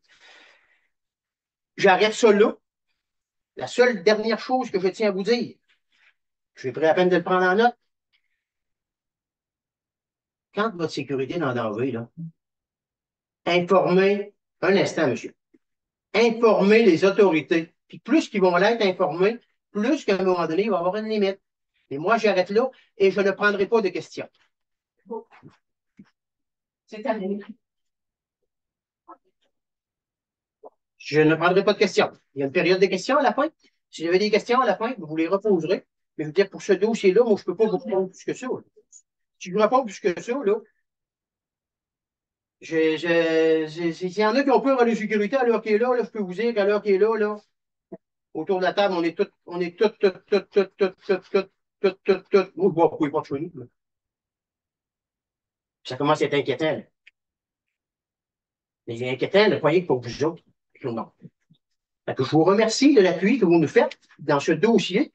[SPEAKER 7] J'arrête ça là. La seule dernière chose que je tiens à vous dire, je vais pris la peine de le prendre en note. Quand votre sécurité est en danger, là, informez, un instant, monsieur, informez les autorités. Puis plus qu'ils vont l'être informés, plus qu'à un moment donné, il va y avoir une limite. Et moi, j'arrête là et je ne prendrai pas de questions.
[SPEAKER 6] C'est terminé.
[SPEAKER 7] Je ne prendrai pas de questions. Il y a une période de questions à la fin. Si vous avez des questions à la fin, vous les reposerez. Mais je veux dire, pour ce dossier-là, moi, je ne peux pas vous répondre plus que ça. Là. Si je vous réponds plus que ça, là, s'il y en a qui ont peur à la sécurité à l'heure qui est là, je peux vous dire qu'à l'heure qui est là, autour de la table, on est tous, moi, je vois, vous pouvez pas de chez nous. Là. Ça commence à être inquiétant. Là. Mais c'est inquiétant, le croyez pour vous autres. Non. Fait que je vous remercie de l'appui que vous nous faites dans ce dossier.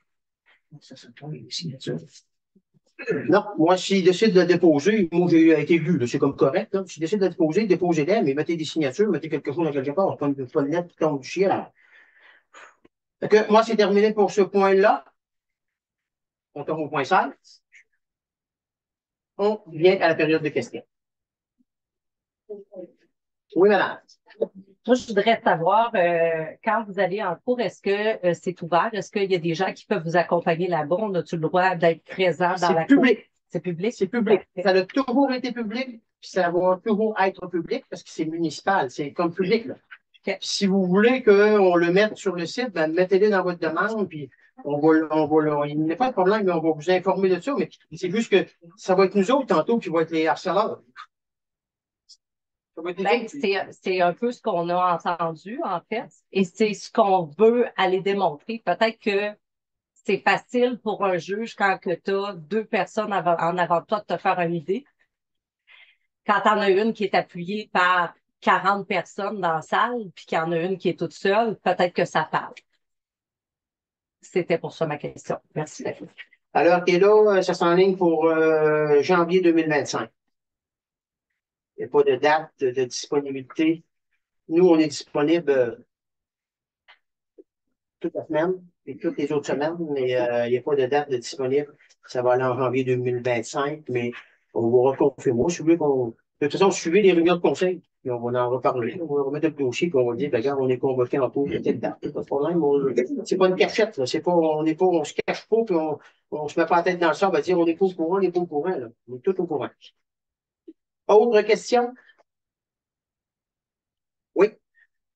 [SPEAKER 7] Non, moi, s'il décide de le déposer, moi, j'ai été lu, c'est comme correct. S'il décide de le déposer, déposez-les, mais mettez des signatures, mettez quelque chose dans quelque part. Pas une lettre qui tombe du ciel. Fait que moi, c'est terminé pour ce point-là. On tombe au point 16. On vient à la période de questions. Oui, madame.
[SPEAKER 8] Moi, je voudrais savoir, quand vous allez en cours, est-ce que c'est ouvert? Est-ce qu'il y a des gens qui peuvent vous accompagner là-bas? On a-tu le droit d'être présent dans la cour? C'est public? C'est public.
[SPEAKER 7] Ça a toujours été public, puis ça va toujours être public parce que c'est municipal, c'est comme public. Là. Okay. Si vous voulez qu'on le mette sur le site, ben, mettez-le dans votre demande, puis il n'y a pas de problème, mais on va vous informer de ça, mais c'est juste que ça va être nous autres tantôt qui vont être les harceleurs.
[SPEAKER 8] Ben, c'est un peu ce qu'on a entendu, en fait, et c'est ce qu'on veut aller démontrer. Peut-être que c'est facile pour un juge quand tu as 2 personnes en avant de toi de te faire une idée. Quand tu en as une qui est appuyée par 40 personnes dans la salle, puis qu'il y en a une qui est toute seule, peut-être que ça parle. C'était pour ça ma question. Merci.
[SPEAKER 7] Alors, et là, ça s'enligne pour janvier 2025. Il n'y a pas de date de disponibilité. Nous, on est disponible toute la semaine et toutes les autres semaines, mais il n'y a pas de date de disponible. Ça va aller en janvier 2025, mais on va reconfirmer. De toute façon, suivez les réunions de conseil, puis on va en reparler. On va remettre le dossier, puis on va dire, ben, regarde, on est convoqué en cours de telle date. Pas de problème. C'est pas une cachette, là. C'est pas, on se cache pas, puis on se met pas la tête dans le sable à dire, on est pas au courant, on est pas au courant, là. On est tout au courant. Autre question? Oui.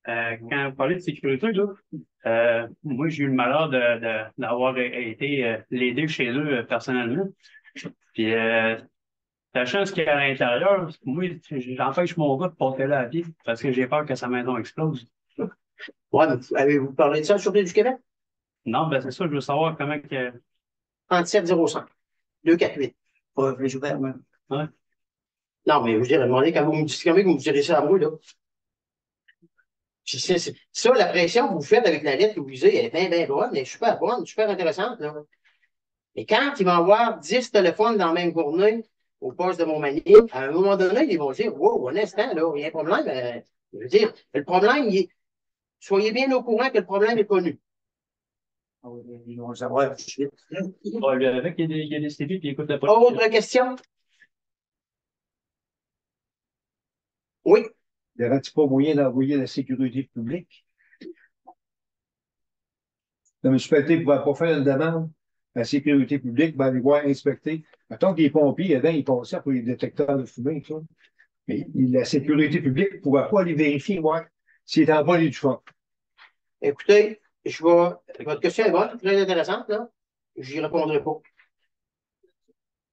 [SPEAKER 9] Quand vous parlez de sécurité, là, moi, j'ai eu le malheur d'avoir été l'aider chez eux personnellement. Puis, la chance qu'il y a à l'intérieur, moi, j'empêche mon gars de porter là à pied parce que j'ai peur que sa maison explose.
[SPEAKER 7] Ouais, mais avez-vous parlé de ça, Sûreté du Québec?
[SPEAKER 9] Non, ben c'est ça, je veux savoir comment que.
[SPEAKER 7] 3705 248. Ouais, les ouverts, ouais.
[SPEAKER 9] Ouais.
[SPEAKER 7] Non, mais je dirais, demandez quand vous me dites, quand même, vous me direz ça à moi, là. Ça, la pression que vous faites avec la lettre que vous lisez, elle est bien, bien bonne, elle est super bonne, super intéressante, là. Mais quand ils vont avoir 10 téléphones dans la même journée au poste de Montmagny, à un moment donné, ils vont dire, wow, un instant, là, il y a un problème. Je veux dire, le problème, soyez bien au courant que le problème est connu. Ils vont le savoir tout de suite.
[SPEAKER 9] Ouais, lui, avec, il y a des CP puis il écoute la police.
[SPEAKER 7] Autre question? Oui.
[SPEAKER 10] Y aurait-il pas moyen d'envoyer la sécurité publique? La municipalité ne pouvait pas faire une demande à la sécurité publique, ben, aller voir inspecter. Mettons que les pompiers, avant, ils passaient pour les détecteurs de fumée, tout ça. Mais la sécurité publique ne pouvait pas aller vérifier, voir s'il était en bonne et du fond.
[SPEAKER 7] Écoutez, votre question est bonne, très intéressante, là. J'y répondrai pas.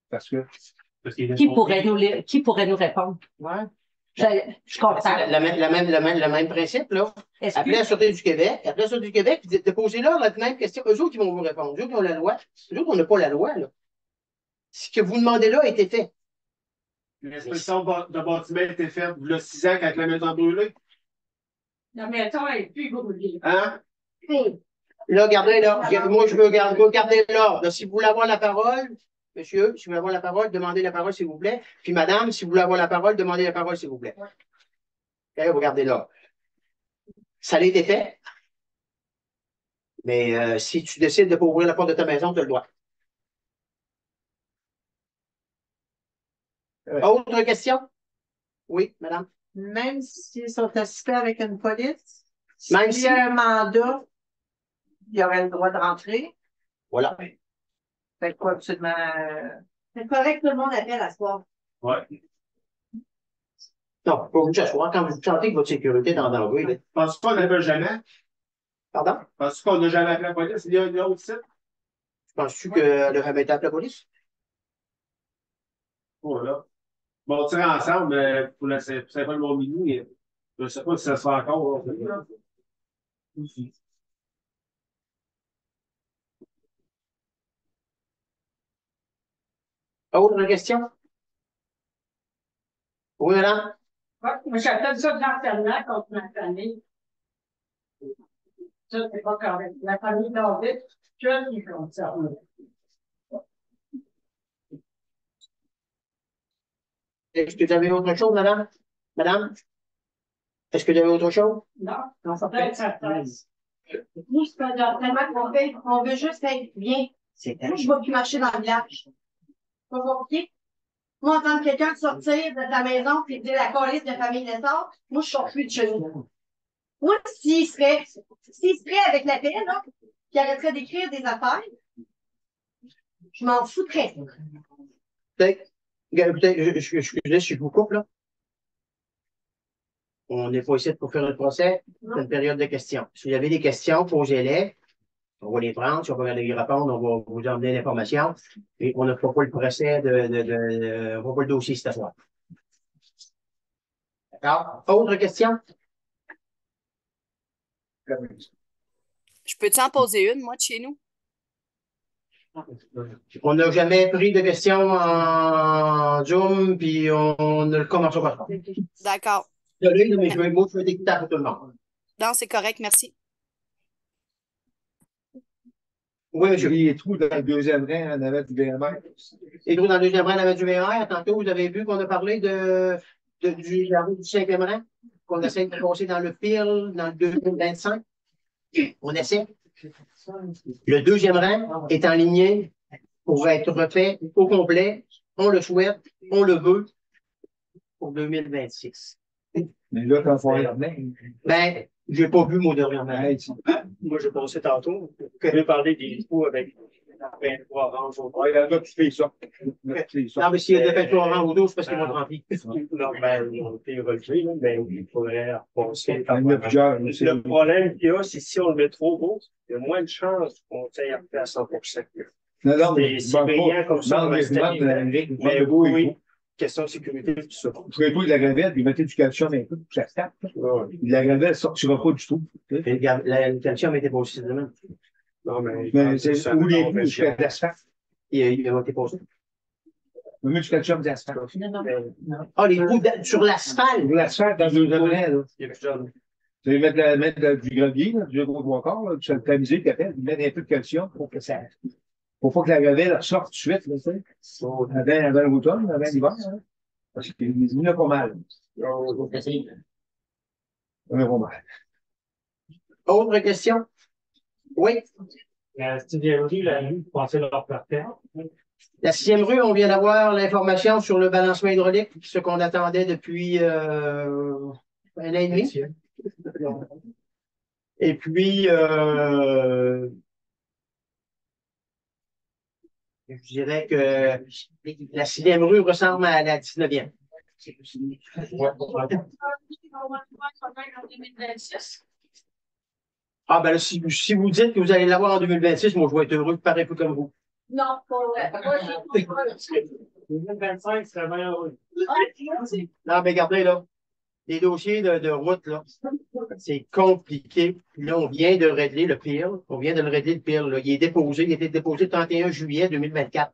[SPEAKER 10] Parce que.
[SPEAKER 8] Qui pourrait nous répondre?
[SPEAKER 7] Ouais.
[SPEAKER 8] Je comprends.
[SPEAKER 7] Le même principe, là. Appelez la Sûreté du Québec, puis déposez-leur la même question. Eux autres, ils vont vous répondre. Eux autres, ils ont la loi. Eux autres, on n'a pas la loi, là. Ce que vous demandez là a été fait.
[SPEAKER 5] L'inspection de bâtiment a été faite il y a 6 ans quand la maison brûlée.
[SPEAKER 6] La maison est plus brûlée.
[SPEAKER 7] Hein? Là, regardez, là. Moi, je veux garder l'ordre. Si vous voulez avoir la parole, monsieur, si vous voulez avoir la parole, demandez la parole, s'il vous plaît. Puis, madame, si vous voulez avoir la parole, demandez la parole, s'il vous plaît. Là, vous gardez l'ordre. Ça a été fait. Mais si tu décides de ne pas ouvrir la porte de ta maison, tu as le droit. Autre question? Oui, madame.
[SPEAKER 11] Même s'ils sont assistés avec une police,
[SPEAKER 7] même
[SPEAKER 11] s'il y a un mandat, il y aurait le droit de rentrer.
[SPEAKER 7] Voilà.
[SPEAKER 11] Fait quoi, absolument.
[SPEAKER 4] C'est correct que tout le monde appelle à soir.
[SPEAKER 9] Ouais.
[SPEAKER 7] Non, pas vous s'asseoir. Quand vous sentez que votre sécurité est en danger.
[SPEAKER 5] Penses-tu qu'on n'appelle jamais?
[SPEAKER 7] Pardon?
[SPEAKER 5] Penses-tu qu'on n'a jamais appelé la police? Il y a un autre site?
[SPEAKER 7] Penses-tu que le remettre appelé la police?
[SPEAKER 5] Voilà. Bon, on tire ensemble pour la symbole mon mini. Je ne sais pas si ça se fait encore.
[SPEAKER 7] Autre question? Oui, madame?
[SPEAKER 6] Ouais, j'appelle ça de l'enterrement contre ma famille. Ça, c'est pas correct. La famille David, je suis concernée.
[SPEAKER 7] Est-ce que vous avez autre chose, madame? Madame? Est-ce que vous avez autre chose?
[SPEAKER 6] Non, ça peut être certain.
[SPEAKER 4] Nous, c'est pas vraiment qu'on fait. On veut juste être bien. Moi, je ne vais plus marcher dans le village. Pas compliqué. Moi, entendre quelqu'un sortir de ta maison et dire la police de famille Lessard, moi, je ne sors plus de chez nous. Moi, s'il serait avec la paix, là, qui arrêterait d'écrire des affaires, je m'en foutrais.
[SPEAKER 7] Écoutez, excusez, je vous coupe, là. On n'est pas ici pour faire le procès. C'est une période de questions. Si vous avez des questions, posez-les. On va les prendre. Si on va y répondre, on va vous emmener l'information. Et on ne fera pas le procès on ne fera pas le dossier cette fois. D'accord? Autre question?
[SPEAKER 12] Je peux-tu en poser une, moi, de chez nous?
[SPEAKER 7] On n'a jamais pris de questions en Zoom, puis on ne le commencera pas.
[SPEAKER 12] D'accord.
[SPEAKER 7] Désolé, mais je vais être écoutable pour tout le monde.
[SPEAKER 12] Non, c'est correct, merci.
[SPEAKER 7] Oui, monsieur.
[SPEAKER 10] Les trous dans le deuxième rang en avant du VMR.
[SPEAKER 7] Les trous dans le deuxième rang en avant du VMR. Tantôt, vous avez vu qu'on a parlé de la route du cinquième rang, qu'on essaie de passer dans le fil dans le 2025. On essaie. Le deuxième rang est en ligne pour être refait au complet. On le souhaite, on le veut pour 2026.
[SPEAKER 10] Mais là, quand on va
[SPEAKER 7] ben, je n'ai pas vu mon dernier.
[SPEAKER 5] Moi, j'ai pensé tantôt que j'ai parlé des trous avec 23 oranges au bord.
[SPEAKER 10] il y en a qui fait ça.
[SPEAKER 7] Non, mais s'il y a des peintures oranges au dos, c'est parce qu'ils vont être remplis.
[SPEAKER 5] Non, ben, ils ont été relevés, mais il faudrait repasser.
[SPEAKER 10] Il y en a plusieurs.
[SPEAKER 5] Le problème qu'il y a, c'est si on le met trop haut, il y a moins de chances qu'on t'aille à faire à 100%.
[SPEAKER 10] Non, mais
[SPEAKER 5] C'est brillant comme ça. Mais oui,
[SPEAKER 7] question de sécurité, tout ça.
[SPEAKER 10] Vous pouvez de la gravelle, puis mettez du calcium un peu, pour que ça se tape. La gravelle ne sortira pas du tout.
[SPEAKER 7] Et le calcium était pas aussi même.
[SPEAKER 5] Non, mais.
[SPEAKER 10] Mais c'est où les coups, je fais de l'asphalte.
[SPEAKER 7] Il a été posé.
[SPEAKER 10] On met du calcium d'asphalte.
[SPEAKER 7] Ah, les coups sur l'asphalte.
[SPEAKER 10] Pour l'asphalte, dans 2 degrés, là.
[SPEAKER 7] Il y a plus de
[SPEAKER 10] Vous allez mettre du gravier, là, du gros 3/4, là, puis ça le tamiser, puis après, vous mettez un peu de calcium pour que ça. Pour pas que la gravelle sorte tout de suite, là, tu sais. Avant l'automne, avant l'hiver, là. Parce qu'il y en a pas mal. Il y en a pas mal.
[SPEAKER 7] Autre question? Oui.
[SPEAKER 13] La 6e rue, la rue, vous pensez leur parfait?
[SPEAKER 7] La 6e rue, on vient d'avoir l'information sur le balancement hydraulique, ce qu'on attendait depuis un an et demi. Et puis, je dirais que la 6e rue ressemble à la 19e. Ah, ben là, si vous dites que vous allez l'avoir en 2026, moi, je vais être heureux de pareil peu comme vous.
[SPEAKER 11] Non, pas vrai. Moi,
[SPEAKER 13] 2025, c'est vraiment heureux.
[SPEAKER 7] Non, mais regardez, là, les dossiers de route, là, c'est compliqué. Là, on vient de régler le pire. On vient de le régler, le pire. Là. Il a été déposé le 31 juillet 2024.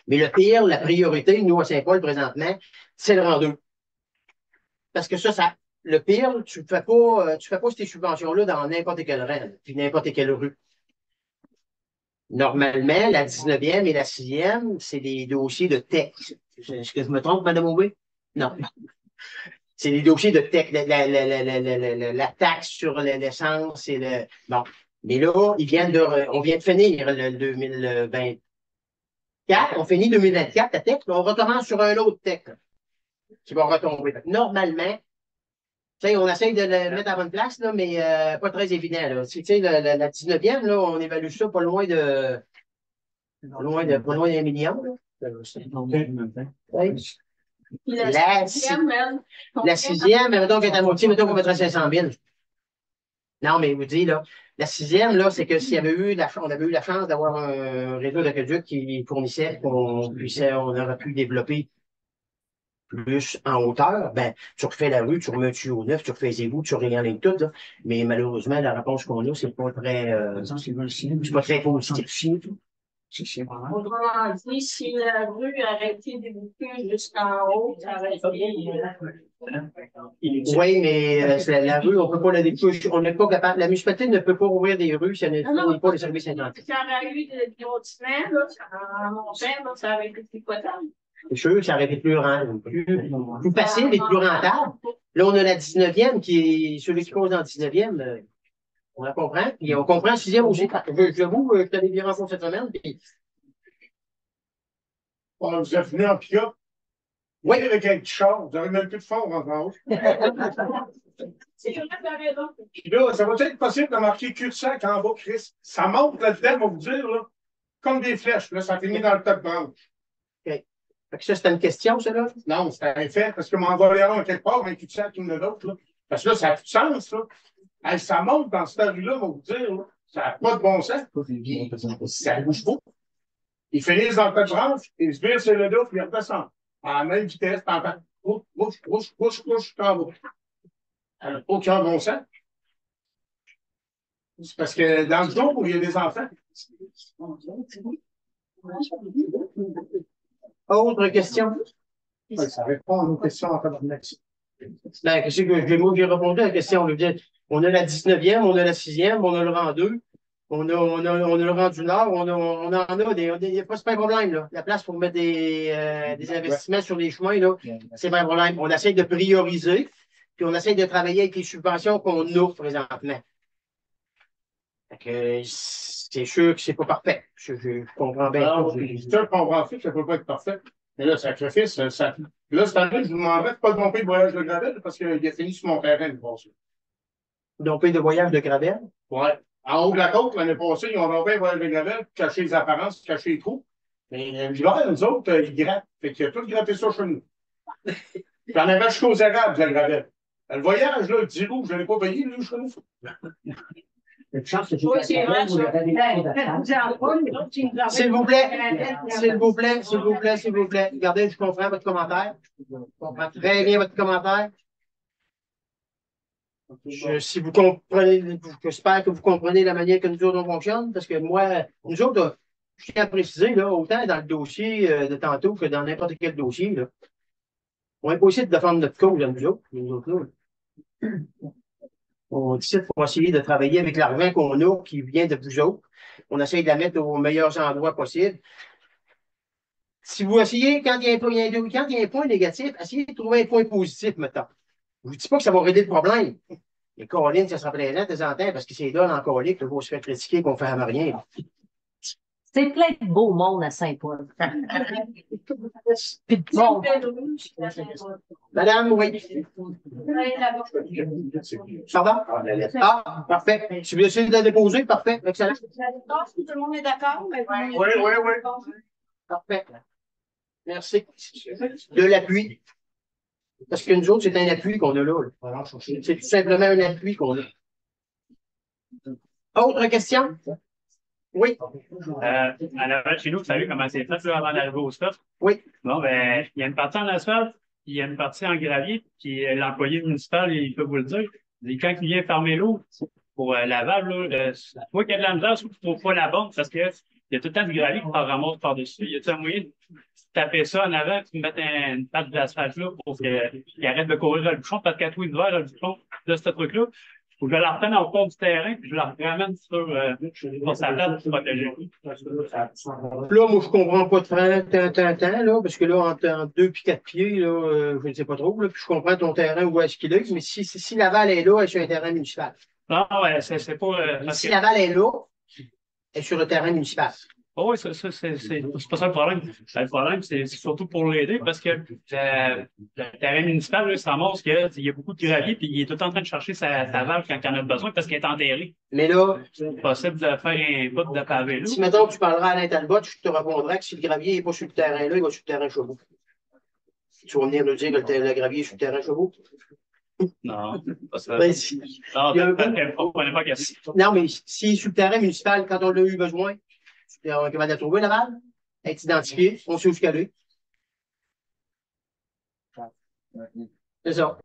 [SPEAKER 7] Mais le pire, la priorité, nous, à Saint-Paul, présentement, c'est le rang 2. Parce que ça, le pire, tu ne fais pas ces subventions-là dans n'importe quel rang, puis n'importe quelle rue. Normalement, la 19e et la 6e, c'est des dossiers de tech. Est-ce que je me trompe, Mme Aubé? Non. C'est des dossiers de tech, la taxe sur l'essence et le. Bon. Mais là, on vient de finir le 2024. On finit 2024, la tech, on recommence sur un autre tech qui va retomber. Normalement, on essaye de le mettre à la bonne place, là, mais pas très évident. Là. La 19e, là, on évalue ça pas loin de. Pas loin d'un million. Là. Oui. La 6e, mettons qu'elle est à moitié, mettons qu'on mettrait 500 000. Non, mais je vous dis, là, la 6e, là, c'est que s'il y avait eu on avait eu la chance d'avoir un réseau d'aqueduc qui fournissait, on aurait pu développer plus en hauteur, ben, tu refais la rue, tu remets un tuyau neuf, tu refais les égouts, tu réalises tout, là. Mais malheureusement, la réponse qu'on a, c'est pas très positif.
[SPEAKER 11] autrement dit, si la rue arrêtait d'éviter jusqu'en haut, ça aurait été.
[SPEAKER 7] Oui, mais la rue, on ne peut pas la déboucher. On n'est pas capable. La municipalité ne peut pas ouvrir des rues si elle n'a pas les services identiques.
[SPEAKER 11] S'il y aurait eu des bâtiments, là, en montagne, là, ça aurait été plus potable.
[SPEAKER 7] C'est sûr que ça aurait été plus facile et plus rentable. Là, on a la 19e qui est celui qui cause en 19e. On la comprend. Puis on comprend le 6e aussi. J'avoue que je suis allé bien rencontrer cette semaine. Puis...
[SPEAKER 14] Bon, vous êtes venu en pick-up? Oui. Avec un petit char, vous n'avez même plus de fond en haut.
[SPEAKER 11] C'est vrai, tu as raison.
[SPEAKER 14] Puis là, ça va être possible de marquer cul-de-sac en bas, Chris. Ça monte là-dedans, on va vous dire, là, comme des flèches. Là, ça finit dans le top branche.
[SPEAKER 7] OK. Fait que ça, c'était une question, ça, là?
[SPEAKER 14] Non, c'était un fait, parce que m'en va un quelque part, un cul-de-sac, une de l'autre, là. Parce que là, ça n'a plus de sens, là. Hey, ça monte dans cette rue-là, on va vous dire, là. Ça n'a pas de bon sens. Ça bouge pas. Ils finissent dans le top branche, ils se virent sur le dos, puis ils redescendent. À la même vitesse, t'entends. Bouche, t'en vas. Alors, aucun bon sens. C'est parce que dans le jour où il y a des enfants.
[SPEAKER 7] Autre question?
[SPEAKER 14] Oui, ça répond à nos questions en tabarnak.
[SPEAKER 7] Ben, qu'est-ce que moi, j'ai répondu à la question. On a la 19e, on a la 6e, on a le rang 2, on a le rang du Nord, on en a des c'est pas un problème, là. La place pour mettre des investissements sur les chemins, là, c'est pas un problème. On essaie de prioriser, puis on essaie de travailler avec les subventions qu'on offre présentement. Fait que c'est sûr que c'est pas parfait. Je comprends bien.
[SPEAKER 14] Alors, je comprends que ça peut pas être parfait. Mais là, sacrifice, là, cette année, je vous demanderais de ne pas domper le voyage de gravel parce qu'il a fini sur mon terrain le passé.
[SPEAKER 7] Domper de voyage de gravel?
[SPEAKER 14] Oui. En haut de la côte, l'année passée, ils ont dompé un voyage de gravel, caché les apparences, caché les trous. Mais l'hiver, nous autres, ils grattent. Fait qu'il a tout gratté ça chez nous. J'en avais jusqu'aux érables de la gravel. Le voyage, là, 10 roues, je ne l'ai pas payé, lui, chez nous.
[SPEAKER 11] Oui, c'est vrai, ça.
[SPEAKER 3] S'il vous plaît, s'il vous plaît, s'il vous plaît, s'il vous plaît. Regardez, je comprends votre commentaire. Je comprends très bien votre commentaire. Si vous comprenez, j'espère que vous comprenez la manière que nous autres on fonctionne, parce que moi, nous autres, je tiens à préciser, là, autant dans le dossier de tantôt que dans n'importe quel dossier, là, on n'est pas ici de défendre notre cause à nous autres là. On est ici pour essayer de travailler avec l'argent qu'on a, qui vient de vous autres. On essaye de la mettre aux meilleurs endroits possibles. Si vous essayez, quand il y a un point négatif, essayez de trouver un point positif, maintenant. Je ne vous dis pas que ça va régler le problème. Les Caroline, ça sera plaisant de temps en temps, parce que c'est là, en Caroline, que vous se faire critiquer qu'on ne fait rien.
[SPEAKER 8] C'est plein de beau monde à Saint-Paul. Puis de monde.
[SPEAKER 3] Madame, oui. Pardon? Ah, parfait. Si vous essayez de la déposer, parfait. Excellent.
[SPEAKER 4] Tout le monde est d'accord?
[SPEAKER 3] Oui. Parfait. Merci. De l'appui. Parce que nous autres, c'est un appui qu'on a là. C'est tout simplement un appui qu'on a. Autre question? Oui.
[SPEAKER 9] En avant chez nous, vous savez comment c'est fait là, avant d'arriver au stop?
[SPEAKER 3] Oui.
[SPEAKER 9] Bon, ben, il y a une partie en asphalte, puis il y a une partie en gravier, puis l'employé municipal, il peut vous le dire. Quand il vient fermer l'eau pour la valve, là, moi qui ai de la misère, je trouve pas la bombe parce que il y a tout le temps du gravier qui ramasse par-dessus. Il y a-t-il un moyen de taper ça en avant et de mettre une patte d'asphalte là pour qu'il arrête de courir le bouchon parce qu'à tous les hivers, le bouchon de ce truc-là, faut que je la reprenne en cours du terrain puis je la ramène sur sa place pour protéger.
[SPEAKER 3] Là, moi, je comprends pas tant, là, parce que là, entre 2 et 4 pieds, là, je ne sais pas trop, là, puis je comprends ton terrain où est-ce qu'il est, mais si Laval est là, elle est sur un terrain municipal.
[SPEAKER 9] Non, ouais, c'est pas.
[SPEAKER 3] Si Laval est là, elle est sur le terrain municipal.
[SPEAKER 9] Oh oui, c'est pas ça le problème. Le problème, c'est surtout pour l'aider parce que le terrain municipal, là, il se ramasse qu'il y a beaucoup de gravier puis il est tout en train de chercher sa valve quand il en a besoin parce qu'elle est enterrée.
[SPEAKER 3] Mais là,
[SPEAKER 9] c'est possible de faire un bout de pavé là.
[SPEAKER 3] Si maintenant tu parleras à Alain Talbot, je te répondrai que si le gravier n'est pas sur le terrain là, il va sur le terrain Chevaux. Tu vas venir nous dire que le gravier est sur le terrain Chevaux?
[SPEAKER 9] Non, pas ça.
[SPEAKER 3] Ben,
[SPEAKER 9] Non,
[SPEAKER 3] mais si sur le terrain municipal, quand on l'a eu besoin, on est capable de la trouver, la valve, elle est identifiée, on sait où qu'elle est. C'est ça.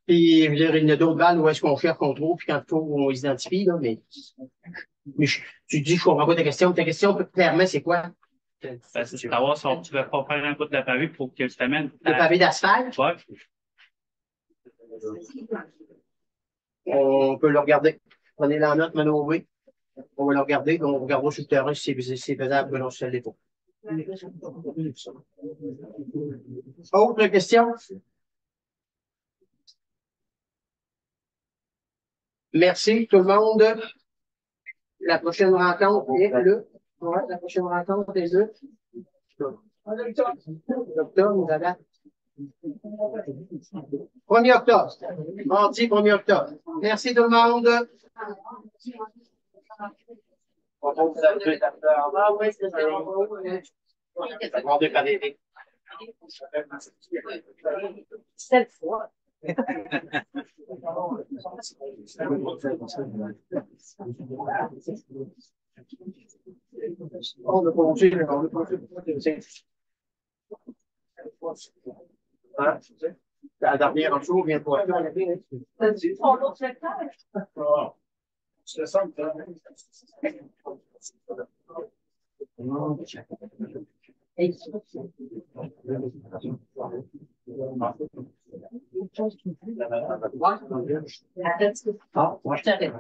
[SPEAKER 3] Puis, je veux dire, il y a d'autres valves où est-ce qu'on cherche, qu'on trouve, puis quand il faut, on les identifie, là, mais tu dis, je comprends pas ta question. Ta question, clairement, c'est quoi?
[SPEAKER 9] C'est de savoir si tu veux pas faire un bout de pavé pour que tu t'amènes.
[SPEAKER 3] Le pavé d'asphalte?
[SPEAKER 9] Ouais.
[SPEAKER 3] On peut le regarder. Prenez la note, manœuvrer. On va le regarder, on regardera sur le terrain si c'est faisable, non, si ça ne l'est pas. Autre question? Merci tout le monde. La prochaine rencontre est le. Ouais, la prochaine rencontre est le. Octobre, la date. 1er octobre. Mardi 1er octobre. Merci tout le monde. Ah oui, c'est ça. Cette fois. On a congé, la dernière jour vient pour
[SPEAKER 11] T'as-tu ton autre secteur?
[SPEAKER 14] C'est ça.
[SPEAKER 8] Je t'arrête.